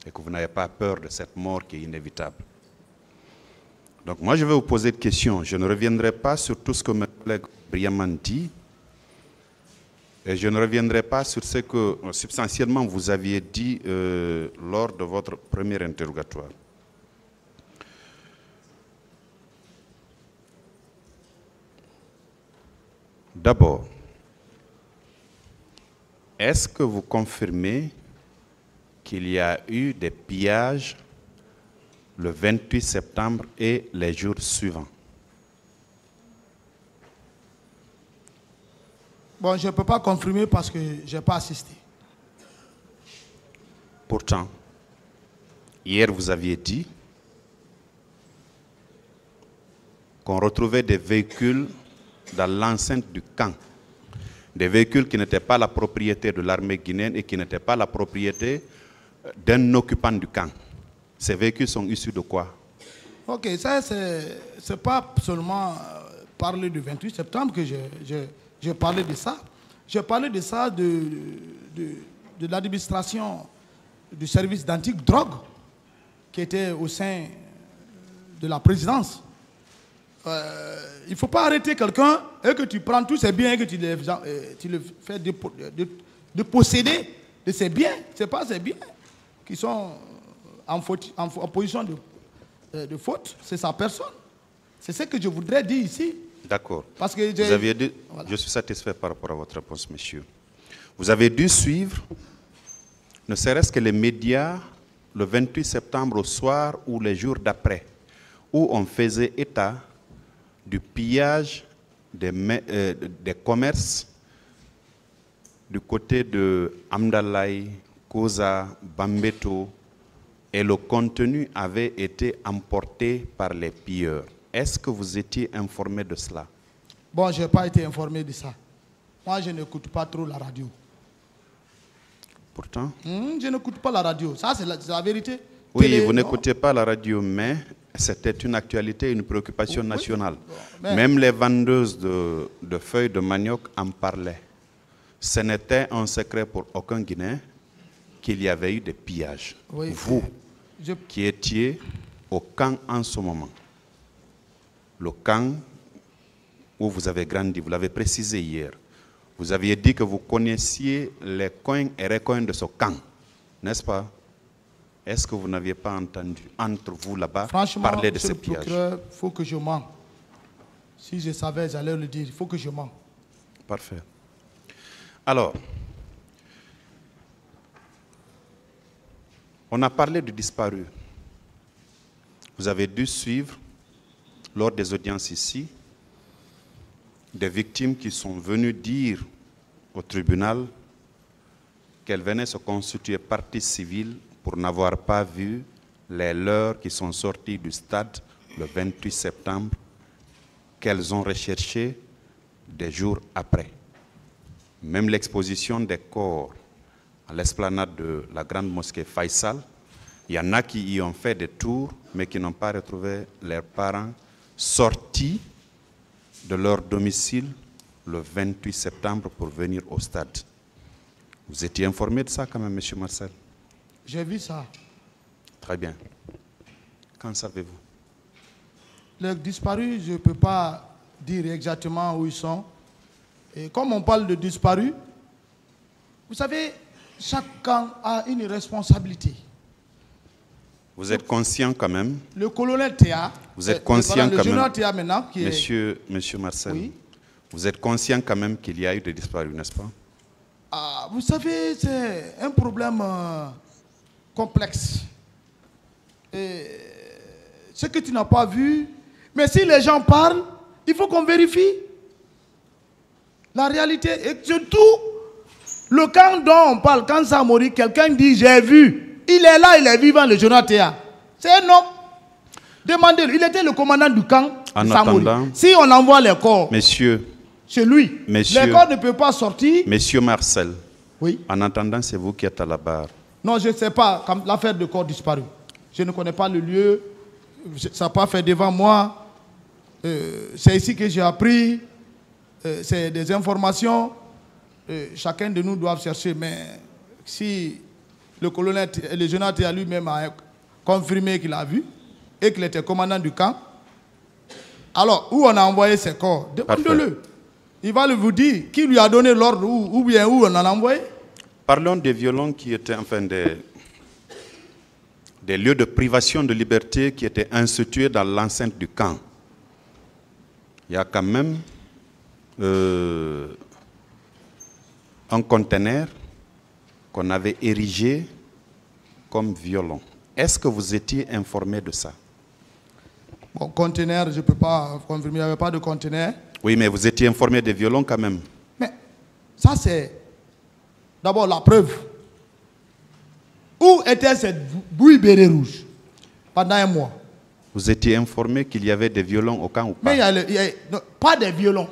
Et que vous n'avez pas peur de cette mort qui est inévitable. Donc moi je vais vous poser une question. Je ne reviendrai pas sur tout ce que mes collègues brillamment dit. Et je ne reviendrai pas sur ce que substantiellement vous aviez dit lors de votre premier interrogatoire. D'abord, est-ce que vous confirmez qu'il y a eu des pillages le 28 septembre et les jours suivants? Bon, je ne peux pas confirmer parce que je n'ai pas assisté. Pourtant, hier vous aviez dit qu'on retrouvait des véhicules dans l'enceinte du camp. Des véhicules qui n'étaient pas la propriété de l'armée guinéenne et qui n'étaient pas la propriété d'un occupant du camp. Ces véhicules sont issus de quoi? Ok, ça c'est pas seulement parler du 28 septembre que j'ai parlé de ça. J'ai parlé de ça de l'administration du service d'anti-drogue qui était au sein de la présidence. Il ne faut pas arrêter quelqu'un et que tu prends tous ses biens et que tu le fais de posséder de ses biens. Ce n'est pas ses biens qui sont en position de faute, c'est sa personne. C'est ce que je voudrais dire ici. D'accord. Parce que vous aviez dit, voilà. Je suis satisfait par rapport à votre réponse, monsieur. Vous avez dû suivre, ne serait-ce que les médias, le 28 septembre au soir ou les jours d'après, où on faisait état du pillage des commerces du côté de Amdalaï, Koza, Bambeto, et le contenu avait été emporté par les pilleurs. Est-ce que vous étiez informé de cela? Bon, je n'ai pas été informé de ça. Moi, je n'écoute pas trop la radio. Pourtant? Je n'écoute pas la radio. Ça, c'est la vérité. Oui, vous n'écoutez pas la radio, mais c'était une actualité, une préoccupation nationale. Oui. Même les vendeuses de feuilles de manioc en parlaient. Ce n'était un secret pour aucun Guinéen qu'il y avait eu des pillages. Oui. Vous, qui étiez au camp en ce moment, le camp où vous avez grandi, vous l'avez précisé hier, vous aviez dit que vous connaissiez les coins et recoins de ce camp, n'est-ce pas? Est-ce que vous n'aviez pas entendu entre vous là-bas parler de ces pillages? Il faut que je mens. Si je savais, j'allais le dire. Il faut que je mens. Parfait. Alors, On a parlé de disparus. Vous avez dû suivre, lors des audiences ici, des victimes qui sont venues dire au tribunal qu'elles venaient se constituer partie civile pour n'avoir pas vu les leurs qui sont sortis du stade le 28 septembre, qu'elles ont recherchées des jours après. Même l'exposition des corps à l'esplanade de la grande mosquée Faisal, il y en a qui y ont fait des tours, mais qui n'ont pas retrouvé leurs parents sortis de leur domicile le 28 septembre pour venir au stade. Vous étiez informé de ça quand même, M. Marcel? J'ai vu ça. Très bien. Qu'en savez-vous? Les disparus, je ne peux pas dire exactement où ils sont. Et comme on parle de disparus, vous savez, chacun a une responsabilité. Vous êtes conscient quand même? Le colonel Théa, vous êtes conscient quand même, Théa maintenant, qui monsieur Marcel, oui? Vous êtes conscient quand même qu'il y a eu des disparus, n'est-ce pas? Ah, vous savez, c'est un problème complexe. Et ce que tu n'as pas vu, mais si les gens parlent, il faut qu'on vérifie la réalité. Et surtout, le camp dont on parle, quand ça mourit, quelqu'un dit j'ai vu. Il est là, il est vivant, le journal Théa. C'est un homme. Demandez-le. Il était le commandant du camp. En attendant, si on envoie les corps, messieurs, chez lui, les corps ne peuvent pas sortir. Monsieur Marcel, oui. En attendant, c'est vous qui êtes à la barre. Non, je ne sais pas, comme l'affaire de corps disparu. Je ne connais pas le lieu. Ça n'a pas fait devant moi. C'est ici que j'ai appris. C'est des informations. Chacun de nous doit chercher. Mais si le colonel, le général Théa lui-même a confirmé qu'il a vu et qu'il était commandant du camp, alors où on a envoyé ses corps? Demandez-le. Il va vous dire qui lui a donné l'ordre ou bien où on en a envoyé. Parlons des violons qui étaient, enfin, des lieux de privation de liberté qui étaient institués dans l'enceinte du camp. Il y a quand même un conteneur qu'on avait érigé comme violon. Est-ce que vous étiez informé de ça? Bon, conteneur, je ne peux pas confirmer, il n'y avait pas de conteneur. Oui, mais vous étiez informé des violons quand même. Mais ça, c'est d'abord la preuve. Où était cette bouille béret rouge pendant un mois? Vous étiez informé qu'il y avait des violons au camp ou pas? Mais non, pas des violons,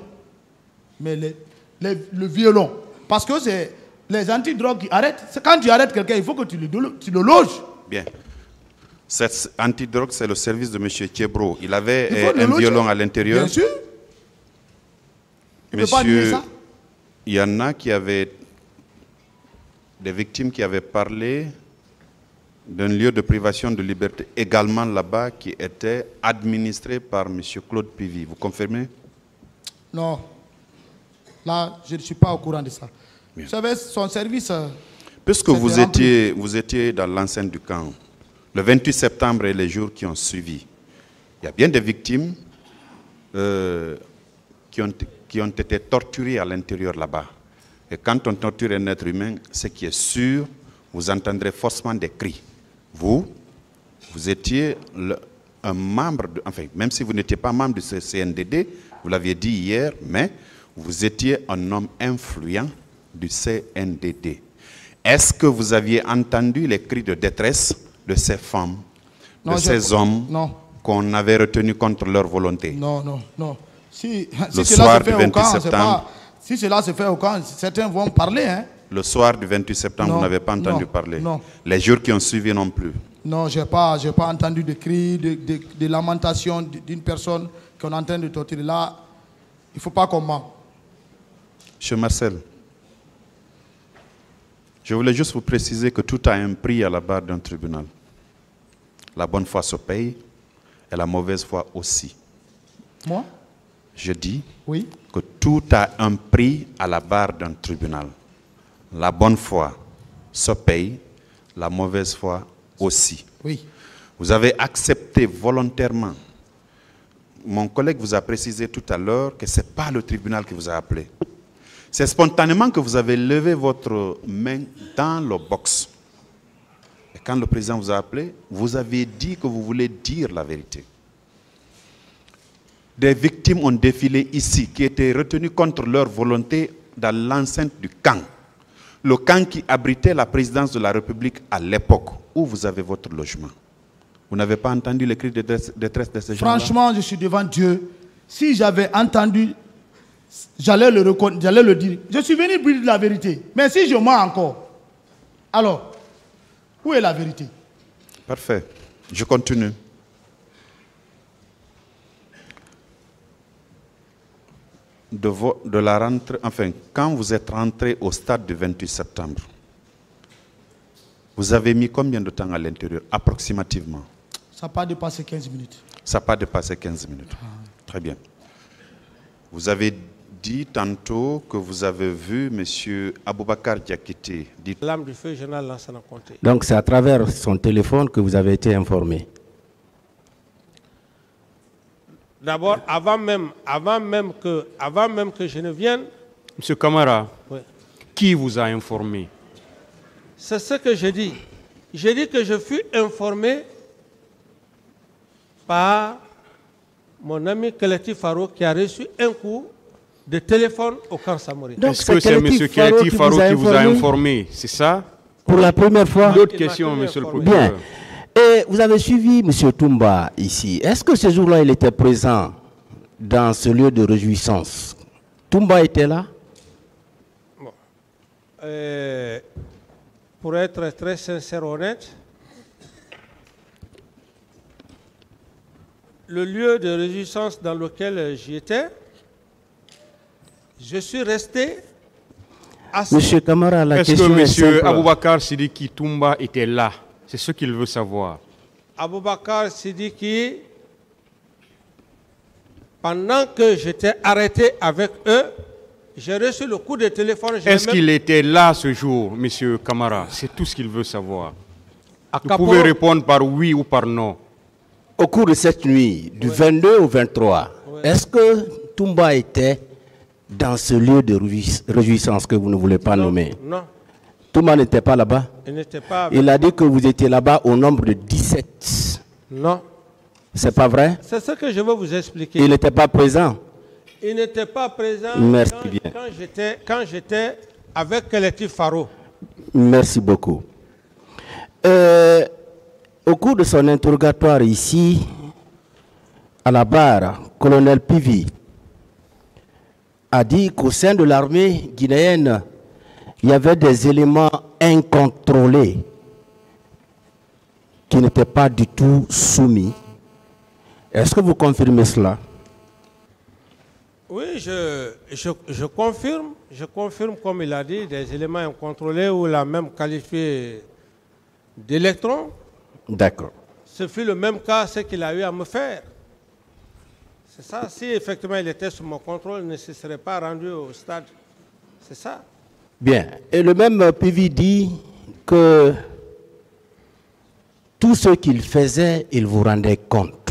mais le violon. Parce que c'est les antidrogues qui arrêtent. Quand tu arrêtes quelqu'un, il faut que tu le loges. Bien. Cette antidrogue, c'est le service de M. Thiebro. Il avait un violon à l'intérieur. Bien sûr. Il ne peut pas nier ça. Il y en a qui avaient des victimes qui avaient parlé d'un lieu de privation de liberté également là-bas qui était administré par M. Claude Pivy. Vous confirmez? Non. Là, je ne suis pas au courant de ça. Bien. Vous savez, son service... Puisque vous étiez dans l'enceinte du camp, le 28 septembre et les jours qui ont suivi, il y a bien des victimes qui ont été torturées à l'intérieur là-bas. Et quand on torture un être humain, ce qui est sûr, vous entendrez forcément des cris. Vous étiez un membre, enfin, même si vous n'étiez pas membre du CNDD, vous l'aviez dit hier, mais vous étiez un homme influent du CNDD. Est-ce que vous aviez entendu les cris de détresse de ces femmes, de ces hommes qu'on avait retenus contre leur volonté? Non, non, non. Si le soir du 28 septembre. Si cela se fait au camp, certains vont parler. Hein? Le soir du 28 septembre, vous n'avez pas entendu parler? Non. Les jours qui ont suivi non plus? Non, je n'ai pas entendu de cris, de lamentations d'une personne qu'on est en train de torturer. Là, il ne faut pas qu'on ment. Monsieur Marcel, je voulais juste vous préciser que tout a un prix à la barre d'un tribunal. La bonne foi se paye et la mauvaise foi aussi. Moi? Je dis oui, que tout a un prix à la barre d'un tribunal. La bonne foi se paye, la mauvaise foi aussi. Oui. Vous avez accepté volontairement. Mon collègue vous a précisé tout à l'heure que ce n'est pas le tribunal qui vous a appelé. C'est spontanément que vous avez levé votre main dans le box. Et quand le président vous a appelé, vous avez dit que vous voulez dire la vérité. Des victimes ont défilé ici, qui étaient retenues contre leur volonté dans l'enceinte du camp. Le camp qui abritait la présidence de la République à l'époque, où vous avez votre logement. Vous n'avez pas entendu les cris de détresse de ces gens-là? Franchement, je suis devant Dieu. Si j'avais entendu, j'allais le dire. Je suis venu pour dire la vérité. Mais si je mens encore, alors, où est la vérité? Parfait. Je continue. De la rentrée, enfin, quand vous êtes rentré au stade du 28 septembre, vous avez mis combien de temps à l'intérieur, approximativement? Ça n'a pas dépassé 15 minutes. Ça n'a pas dépassé 15 minutes. Très bien. Vous avez dit tantôt que vous avez vu M. Aboubakar Diakité. L'âme du feu, général Lansana Conté. Donc c'est à travers son téléphone que vous avez été informé. D'abord, avant même que je ne vienne. Monsieur Camara, Oui. qui vous a informé? C'est ce que je dis. J'ai dit que je fus informé par mon ami Keleti Faro qui a reçu un coup de téléphone au camp Samori. Est-ce que c'est M. Keleti Faro qui vous a informé? C'est ça? Pour la première fois? D'autres questions, monsieur le procureur. Bien. Et vous avez suivi M. Toumba ici. Est-ce que ce jour-là, il était présent dans ce lieu de réjouissance? Toumba était là? Bon. Pour être très sincère, honnête, le lieu de réjouissance dans lequel j'y étais, je suis resté assis. Monsieur Camara, la Est-ce question que est simple. M. Aboubakar Sidiki Toumba était là? C'est ce qu'il veut savoir. Aboubakar Sidiki, pendant que j'étais arrêté avec eux, j'ai reçu le coup de téléphone. Est-ce qu'il était là ce jour, M. Camara? C'est tout ce qu'il veut savoir. Vous pouvez répondre par oui ou par non. Au cours de cette nuit, du 22 au 23, est-ce que Toumba était dans ce lieu de réjouissance que vous ne voulez pas nommer? Non. Toumba n'était pas là-bas? Il n'était pas avec Il a dit que vous étiez là-bas au nombre de 17. Non. C'est pas vrai? C'est ce que je veux vous expliquer. Il n'était pas présent? Il n'était pas présent Merci bien. quand j'étais avec Keleti Faro. Merci beaucoup. Au cours de son interrogatoire ici, à la barre, colonel Pivi a dit qu'au sein de l'armée guinéenne, il y avait des éléments incontrôlés qui n'étaient pas du tout soumis. Est-ce que vous confirmez cela? Oui, je confirme. Je confirme, comme il a dit, des éléments incontrôlés ou l'a même qualifié d'électron. D'accord. Ce fut le même cas, ce qu'il a eu à me faire. C'est ça. Si effectivement il était sous mon contrôle, il ne se serait pas rendu au stade. C'est ça. Bien. Et le même Pivi dit que tout ce qu'il faisait, il vous rendait compte.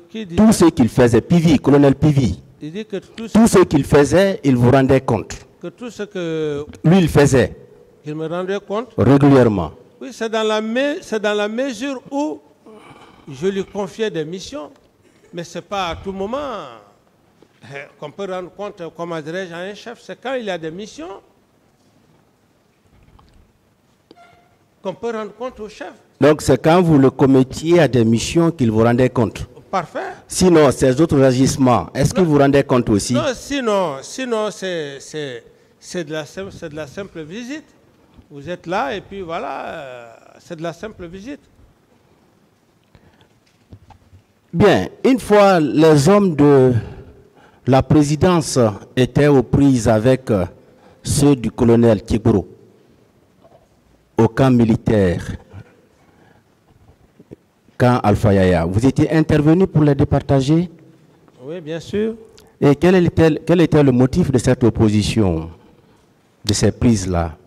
Qui dit Tout ce qu'il faisait, Pivi, colonel Pivi, il dit que tout ce qu'il faisait, il vous rendait compte. que tout ce que Lui, il faisait il me rendait compte. régulièrement. Oui, c'est dans la mesure où je lui confiais des missions, mais ce n'est pas à tout moment qu'on peut rendre compte, comment dirais-je, à un chef. C'est quand il y a des missions qu'on peut rendre compte au chef. Donc, c'est quand vous le commettiez à des missions qu'il vous rendait compte. Parfait. Sinon, ces autres agissements, est-ce que vous vous rendez compte aussi? Non, sinon c'est de la simple visite. Vous êtes là et puis voilà, c'est de la simple visite. Bien, une fois les hommes de la présidence étaient aux prises avec ceux du colonel Kibro au camp militaire, camp Alpha Yaya, vous étiez intervenu pour les départager? Oui, bien sûr. Et quel était le motif de cette opposition, de ces prises-là?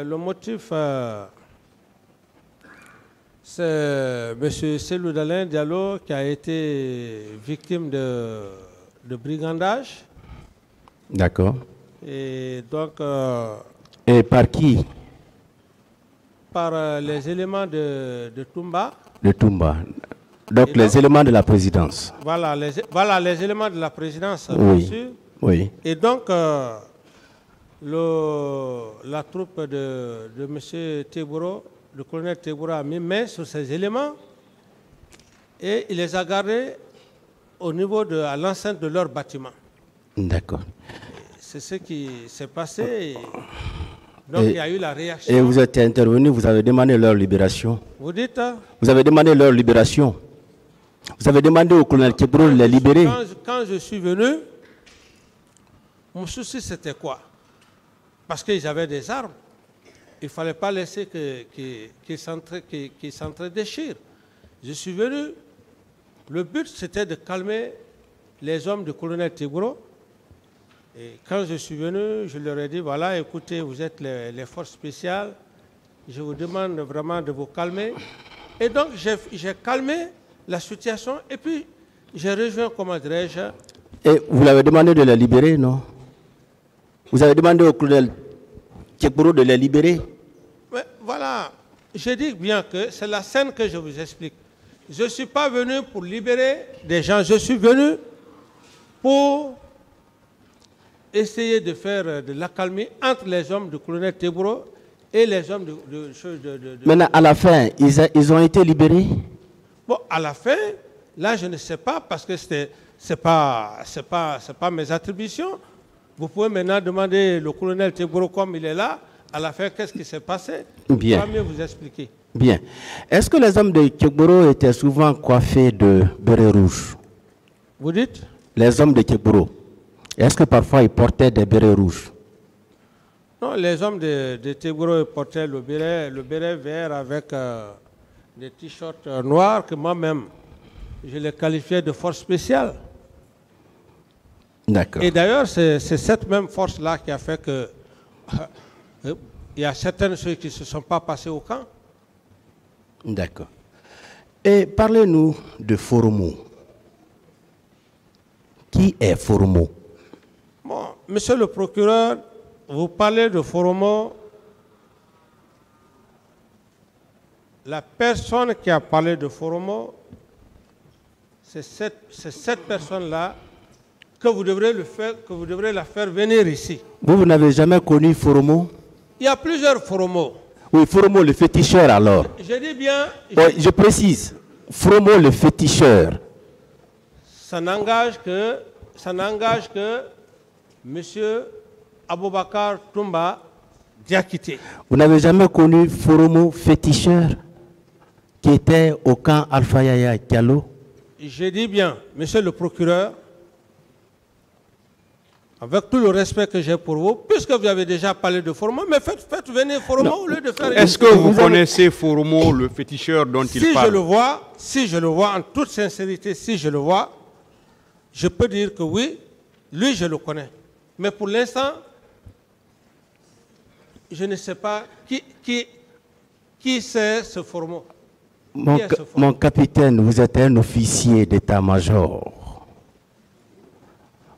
Le motif, c'est M. Selou Dalin Diallo qui a été victime de brigandage. D'accord. Et donc... Et par qui? par les éléments de Toumba. De Toumba. Donc les éléments de la présidence. Voilà les éléments de la présidence, oui. bien sûr. Oui. Et donc, la troupe de M. Teboro, le colonel Teboro, a mis main sur ces éléments et il les a gardés au niveau à l'enceinte de leur bâtiment. D'accord. C'est ce qui s'est passé. Donc, il y a eu la réaction. Et vous êtes intervenu, vous avez demandé leur libération. Vous dites? Vous avez demandé leur libération. Vous avez demandé au colonel Teboro de les libérer. Quand je suis venu, mon souci c'était quoi? Parce qu'ils avaient des armes. Il ne fallait pas laisser qu'ils s'entre-déchirent. Je suis venu. Le but c'était de calmer les hommes du colonel Teboro. Et quand je suis venu, je leur ai dit, voilà, écoutez, vous êtes les forces spéciales. Je vous demande vraiment de vous calmer. Et donc j'ai calmé la situation et puis j'ai rejoint, comment dirais-je. Et vous l'avez demandé de les libérer, non? Vous avez demandé au colonel Teboro de les libérer? Mais voilà, je dis bien que c'est la scène que je vous explique. Je ne suis pas venu pour libérer des gens, je suis venu pour essayer de faire de l'accalmie entre les hommes du colonel Teboro et les hommes de Maintenant, à la fin, ils ont été libérés? Bon, à la fin, là, je ne sais pas parce que c'est pas mes attributions. Vous pouvez maintenant demander le colonel Teboro comme il est là. À la fin, qu'est-ce qui s'est passé? Bien. Je vais mieux vous expliquer. Bien. Est-ce que les hommes de Teboro étaient souvent coiffés de bérets rouges? Vous dites? Les hommes de Teboro, est-ce que parfois ils portaient des bérets rouges? Non, les hommes de Teboro portaient le béret vert avec des t-shirts noirs que moi-même, je les qualifiais de force spéciale. D'accord. Et d'ailleurs, c'est cette même force-là qui a fait que il y a certaines choses qui ne se sont pas passées au camp. D'accord. Et parlez-nous de Foromo. Qui est Foromo? Bon, monsieur le procureur, vous parlez de Foromo. La personne qui a parlé de Foromo, c'est cette personne-là que vous devrez la faire venir ici. Vous n'avez jamais connu Foromo? Il y a plusieurs Foromo. Oui, Foromo le féticheur alors. Je dis bien... Je précise, Foromo le féticheur. Ça n'engage que M. Aboubakar Toumba Diakité. Vous n'avez jamais connu Foromo féticheur qui était au camp Alpha Yaya Diallo? Je dis bien, monsieur le procureur, avec tout le respect que j'ai pour vous, puisque vous avez déjà parlé de Foromo, mais faites venir Foromo au lieu de faire... Est-ce que vous connaissez Foromo, le féticheur dont il parle? Si je le vois, en toute sincérité, si je le vois, je peux dire que oui, lui je le connais. Mais pour l'instant, je ne sais pas qui c'est ce Foromo. Mon capitaine, vous êtes un officier d'état-major.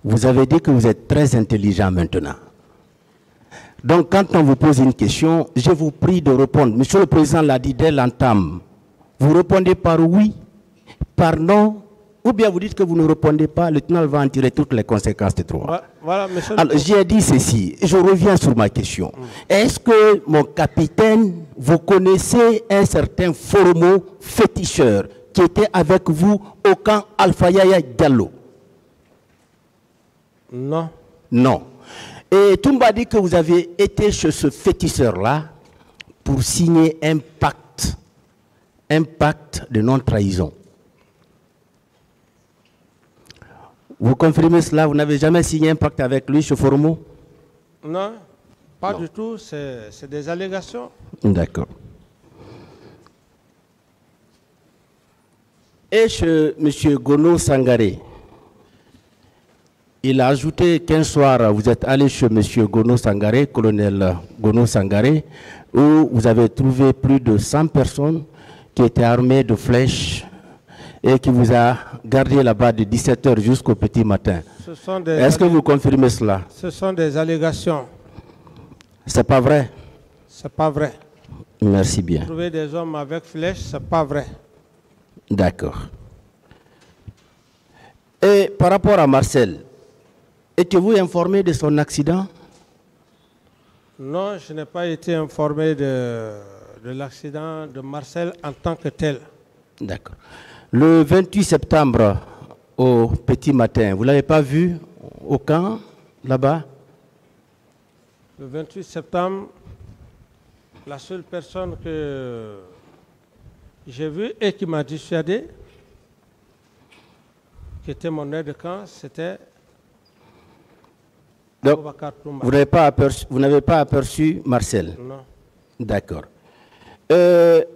Vous avez dit que vous êtes très intelligent maintenant. Donc, quand on vous pose une question, je vous prie de répondre. Monsieur le Président l'a dit dès l'entame. Vous répondez par oui, par non, ou bien vous dites que vous ne répondez pas, le tribunal va en tirer toutes les conséquences de droit. Voilà, monsieur. Alors, j'ai dit ceci, je reviens sur ma question. Est-ce que, mon capitaine, vous connaissez un certain Foromo féticheur qui était avec vous au camp Alpha Yaya Diallo? Non. Non. Et Toumba dit que vous avez été chez ce féticheur-là pour signer un pacte de non-trahison. Vous confirmez cela? Vous n'avez jamais signé un pacte avec lui, chez Foromo? Non, pas du tout. C'est des allégations. D'accord. Et chez M. Gono Sangaré, il a ajouté qu'un soir, vous êtes allé chez M. Gono Sangaré, colonel Gono Sangaré, où vous avez trouvé plus de 100 personnes qui étaient armées de flèches et qui vous a gardé là-bas de 17h jusqu'au petit matin. Est-ce que vous confirmez cela? Ce sont des allégations. C'est pas vrai? C'est pas vrai. Merci bien. Trouver des hommes avec flèches, ce n'est pas vrai. D'accord. Et par rapport à Marcel, étiez-vous informé de son accident? Non, je n'ai pas été informé de l'accident de Marcel en tant que tel. D'accord. Le 28 septembre, au petit matin, vous ne l'avez pas vu au camp, là-bas? Le 28 septembre, la seule personne que j'ai vue et qui m'a dissuadé, qui était mon aide de camp, c'était Aboubacar Toumba. Vous n'avez pas aperçu Marcel? Non. D'accord. Quel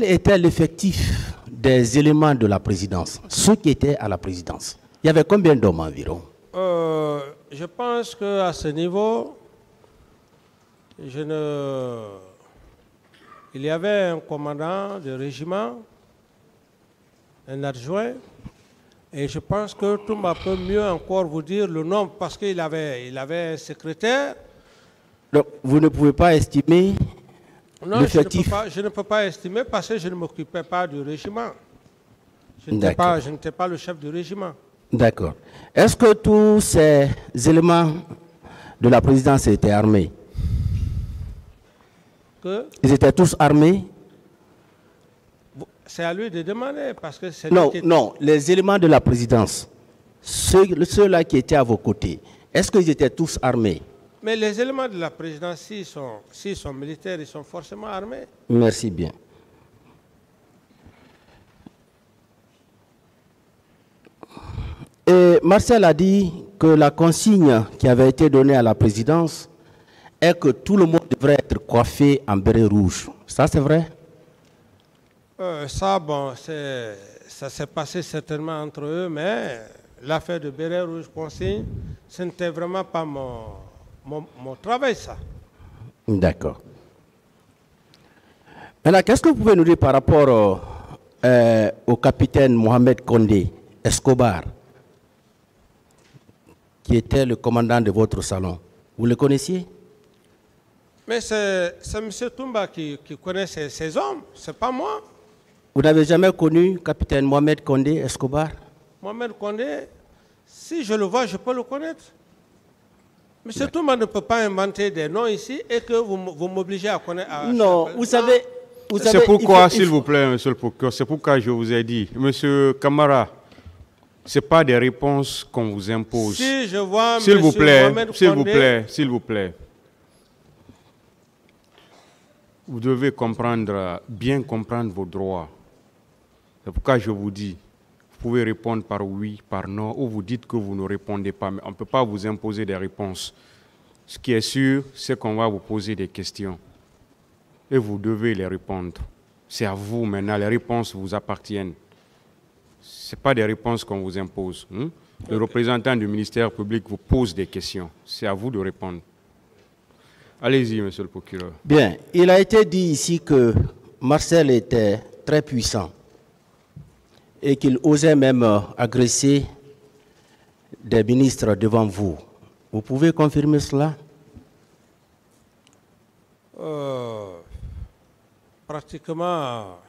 était l'effectif des éléments de la présidence, ceux qui étaient à la présidence? Il y avait combien d'hommes environ? Je pense qu'à ce niveau, il y avait un commandant de régiment, un adjoint, et je pense que Toumba peut mieux encore vous dire le nombre parce qu'il avait un secrétaire. Donc, vous ne pouvez pas estimer l'effectif? Je ne peux pas estimer parce que je ne m'occupais pas du régiment. Je n'étais pas le chef du régiment. D'accord. Est-ce que tous ces éléments de la présidence étaient armés? Ils étaient tous armés? C'est à lui de demander parce que c'est Non, les éléments de la présidence, ceux-là qui étaient à vos côtés, est-ce qu'ils étaient tous armés? Mais les éléments de la présidence, s'ils sont militaires, ils sont forcément armés. Merci bien. Et Marcel a dit que la consigne qui avait été donnée à la présidence est que tout le monde devrait être coiffé en béret rouge. Ça, c'est vrai? Ça s'est passé certainement entre eux, mais l'affaire de béret rouge consigne, ce n'était vraiment pas mon travail, ça. D'accord. Maintenant, qu'est-ce que vous pouvez nous dire par rapport au capitaine Mohamed Condé Escobar, qui était le commandant de votre salon? Vous le connaissiez? Mais c'est M. Toumba qui connaît ces hommes, ce n'est pas moi. Vous n'avez jamais connu capitaine Mohamed Condé Escobar? Mohamed Condé, si je le vois, je peux le connaître. M. Toumba ne peut pas inventer des noms ici et que vous m'obligez à connaître. Non, vous savez... C'est pourquoi, s'il vous plaît, monsieur le procureur, c'est pourquoi je vous ai dit, monsieur Camara, ce n'est pas des réponses qu'on vous impose. Si je vois s'il vous plaît, Mohamed s'il vous Condé, plaît, s'il vous plaît. Vous devez bien comprendre vos droits. C'est pourquoi je vous dis, vous pouvez répondre par oui, par non, ou vous dites que vous ne répondez pas, mais on ne peut pas vous imposer des réponses. Ce qui est sûr, c'est qu'on va vous poser des questions. Et vous devez les répondre. C'est à vous maintenant, les réponses vous appartiennent. Ce n'est pas des réponses qu'on vous impose. Le représentant du ministère public vous pose des questions. C'est à vous de répondre. Allez-y, monsieur le procureur. Bien, il a été dit ici que Marcel était très puissant et qu'il osait même agresser des ministres devant vous. Vous pouvez confirmer cela? Pratiquement,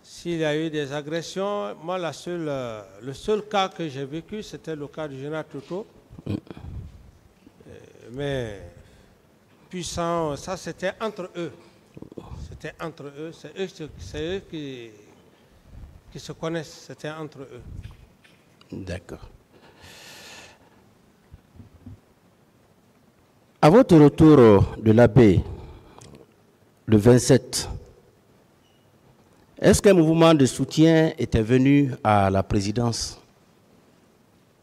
s'il y a eu des agressions, moi, le seul cas que j'ai vécu, c'était le cas du général Toto. Mais puissant, ça c'était entre eux. C'était entre eux, c'est eux qui se connaissent, c'était entre eux. D'accord. À votre retour de la baie, le 27, est-ce qu'un mouvement de soutien était venu à la présidence?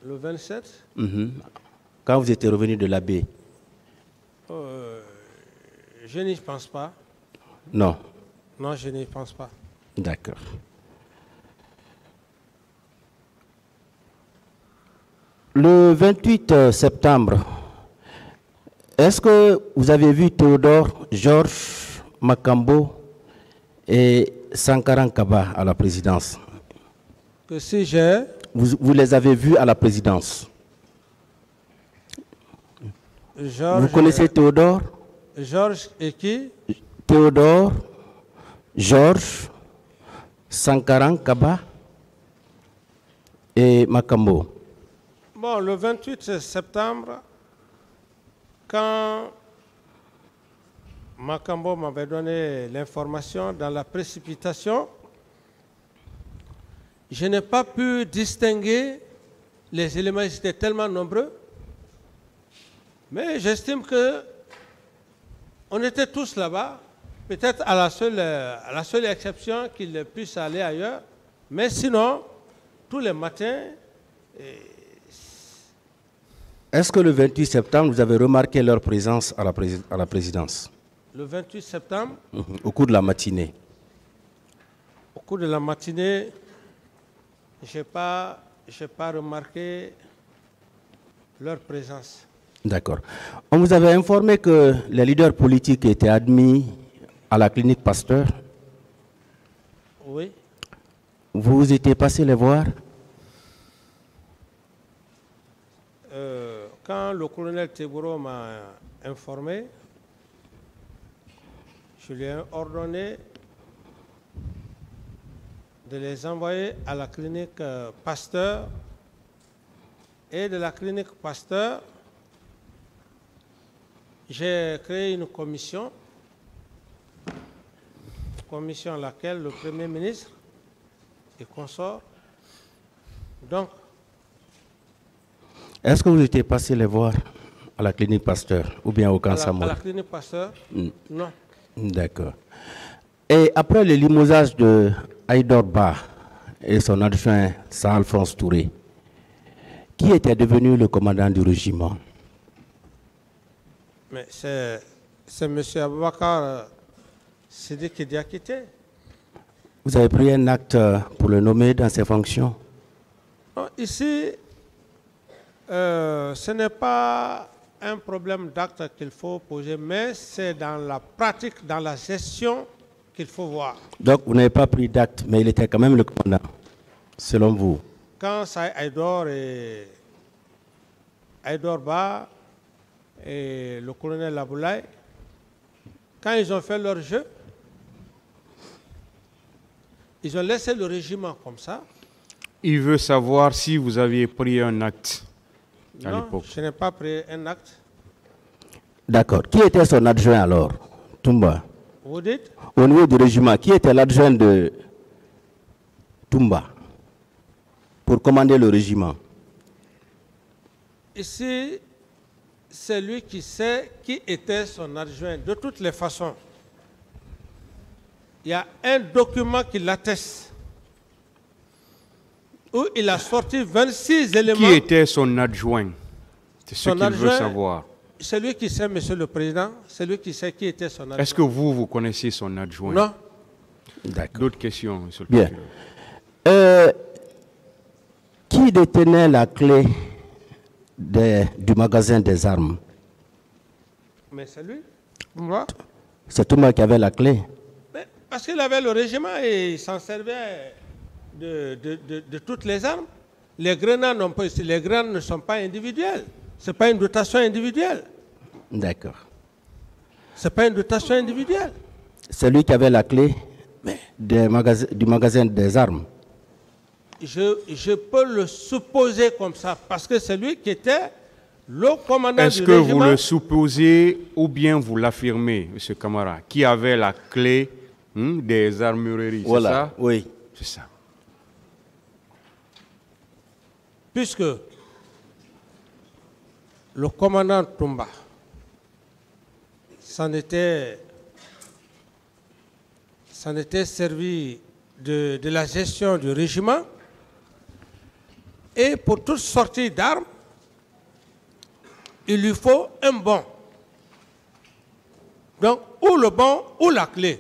Le 27? Quand vous étiez revenu de la baie? Je n'y pense pas. Non. Non, je n'y pense pas. D'accord. Le 28 septembre, est-ce que vous avez vu Théodore, Georges Makambo et Sankaran Kaba à la présidence? Que si j'ai... Vous les avez vus à la présidence? Georges, vous connaissez Théodore? Georges et qui? Théodore, Georges, Sankaran Kaba et Makambo. Bon, le 28 septembre, quand Makambo m'avait donné l'information dans la précipitation, je n'ai pas pu distinguer les éléments, ils étaient tellement nombreux, mais j'estime que on était tous là-bas, peut-être à la seule exception qu'ils puissent aller ailleurs, mais sinon, tous les matins. Est-ce que le 28 septembre, vous avez remarqué leur présence à la présidence? Le 28 septembre, au cours de la matinée. Au cours de la matinée, je n'ai pas remarqué leur présence. D'accord. On vous avait informé que les leaders politiques étaient admis à la clinique Pasteur. Oui. Vous étiez passé les voir? Quand le colonel Teboro m'a informé, je lui ai ordonné de les envoyer à la clinique Pasteur, et de la clinique Pasteur, j'ai créé une commission à laquelle le Premier ministre et consort. Donc, est-ce que vous étiez passé les voir à la clinique Pasteur ou bien au Camp Samoa? À la clinique Pasteur, non. D'accord. Et après le limogeage de Aïdor Ba et son adjoint Saint-Alphonse Touré, qui était devenu le commandant du régiment? Mais c'est M. Aboubakar Sidiki Diakité. Vous avez pris un acte pour le nommer dans ses fonctions? Non, ici, ce n'est pas un problème d'acte qu'il faut poser, mais c'est dans la pratique, dans la gestion qu'il faut voir. Donc, vous n'avez pas pris d'acte, mais il était quand même le commandant, selon vous? Quand Saïd Aïdor et Aïdor Ba et le colonel Aboulaye, quand ils ont fait leur jeu, ils ont laissé le régiment comme ça. Il veut savoir si vous aviez pris un acte à l'époque. Non, je n'ai pas pris un acte. D'accord. Qui était son adjoint alors, Toumba? Vous dites? Au niveau du régiment, qui était l'adjoint de Toumba pour commander le régiment? Ici, c'est lui qui sait qui était son adjoint. De toutes les façons, il y a un document qui l'atteste, où il a sorti 26 éléments. Qui était son adjoint? C'est ce qu'il veut savoir. C'est lui qui sait, Monsieur le Président, c'est lui qui sait qui était son adjoint. Est-ce que vous connaissez son adjoint? Non. D'accord. D'autres questions, Monsieur le Bien. Président? Qui détenait la clé du magasin des armes? Mais c'est lui. Moi. C'est Toumba qui avait la clé? Mais parce qu'il avait le régiment et il s'en servait de toutes les armes. Les grenades ne sont pas individuelles. Ce n'est pas une dotation individuelle. D'accord. Ce n'est pas une dotation individuelle. C'est lui qui avait la clé du magasin des armes? Je peux le supposer comme ça, parce que c'est lui qui était le commandant du régiment. Est-ce que vous le supposez ou bien vous l'affirmez, M. Camara, qui avait la clé des armureries? Voilà, c'est ça? oui. C'est ça. Puisque le commandant Toumba s'en était servi de la gestion du régiment, et pour toute sortie d'armes, il lui faut un bon. Donc, ou le bon ou la clé.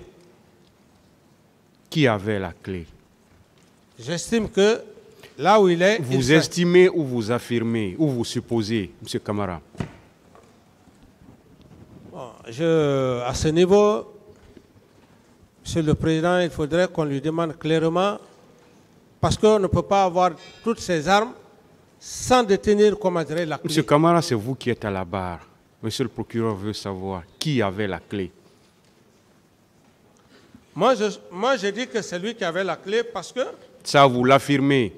Qui avait la clé? J'estime que là où il est... Vous estimez ou vous affirmez ou vous supposez, M. Camara? Bon, à ce niveau, Monsieur le Président, il faudrait qu'on lui demande clairement, parce qu'on ne peut pas avoir toutes ces armes sans détenir, comment dirais, la clé. M. Camara, c'est vous qui êtes à la barre. Monsieur le procureur veut savoir qui avait la clé. Moi, je dis que c'est lui qui avait la clé parce que... Ça, vous l'affirmez.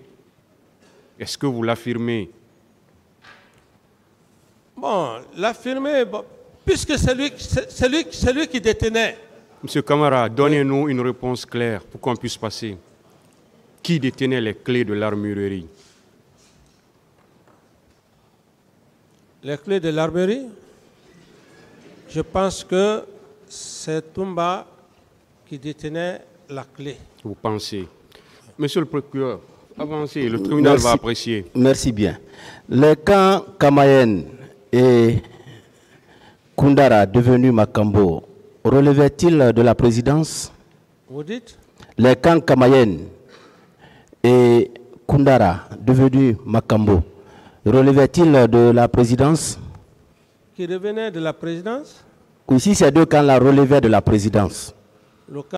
Est-ce que vous l'affirmez? Bon, l'affirmer, bon, puisque c'est lui qui détenait. Monsieur Camara, donnez-nous une réponse claire pour qu'on puisse passer. Qui détenait les clés de l'armurerie? Les clés de l'armurerie? Je pense que c'est Toumba qui détenait la clé. Vous pensez? Monsieur le procureur, avancez, le tribunal va apprécier. Merci bien. Les camps Kamayen et Koundara, devenus Makambo, relevaient-ils de la présidence? Vous dites? Les camps Kamayen et Koundara, devenus Makambo, relevaient-ils de la présidence? Qui revenaient de la présidence? Oui, si ces deux camps-là relevaient de la présidence. Le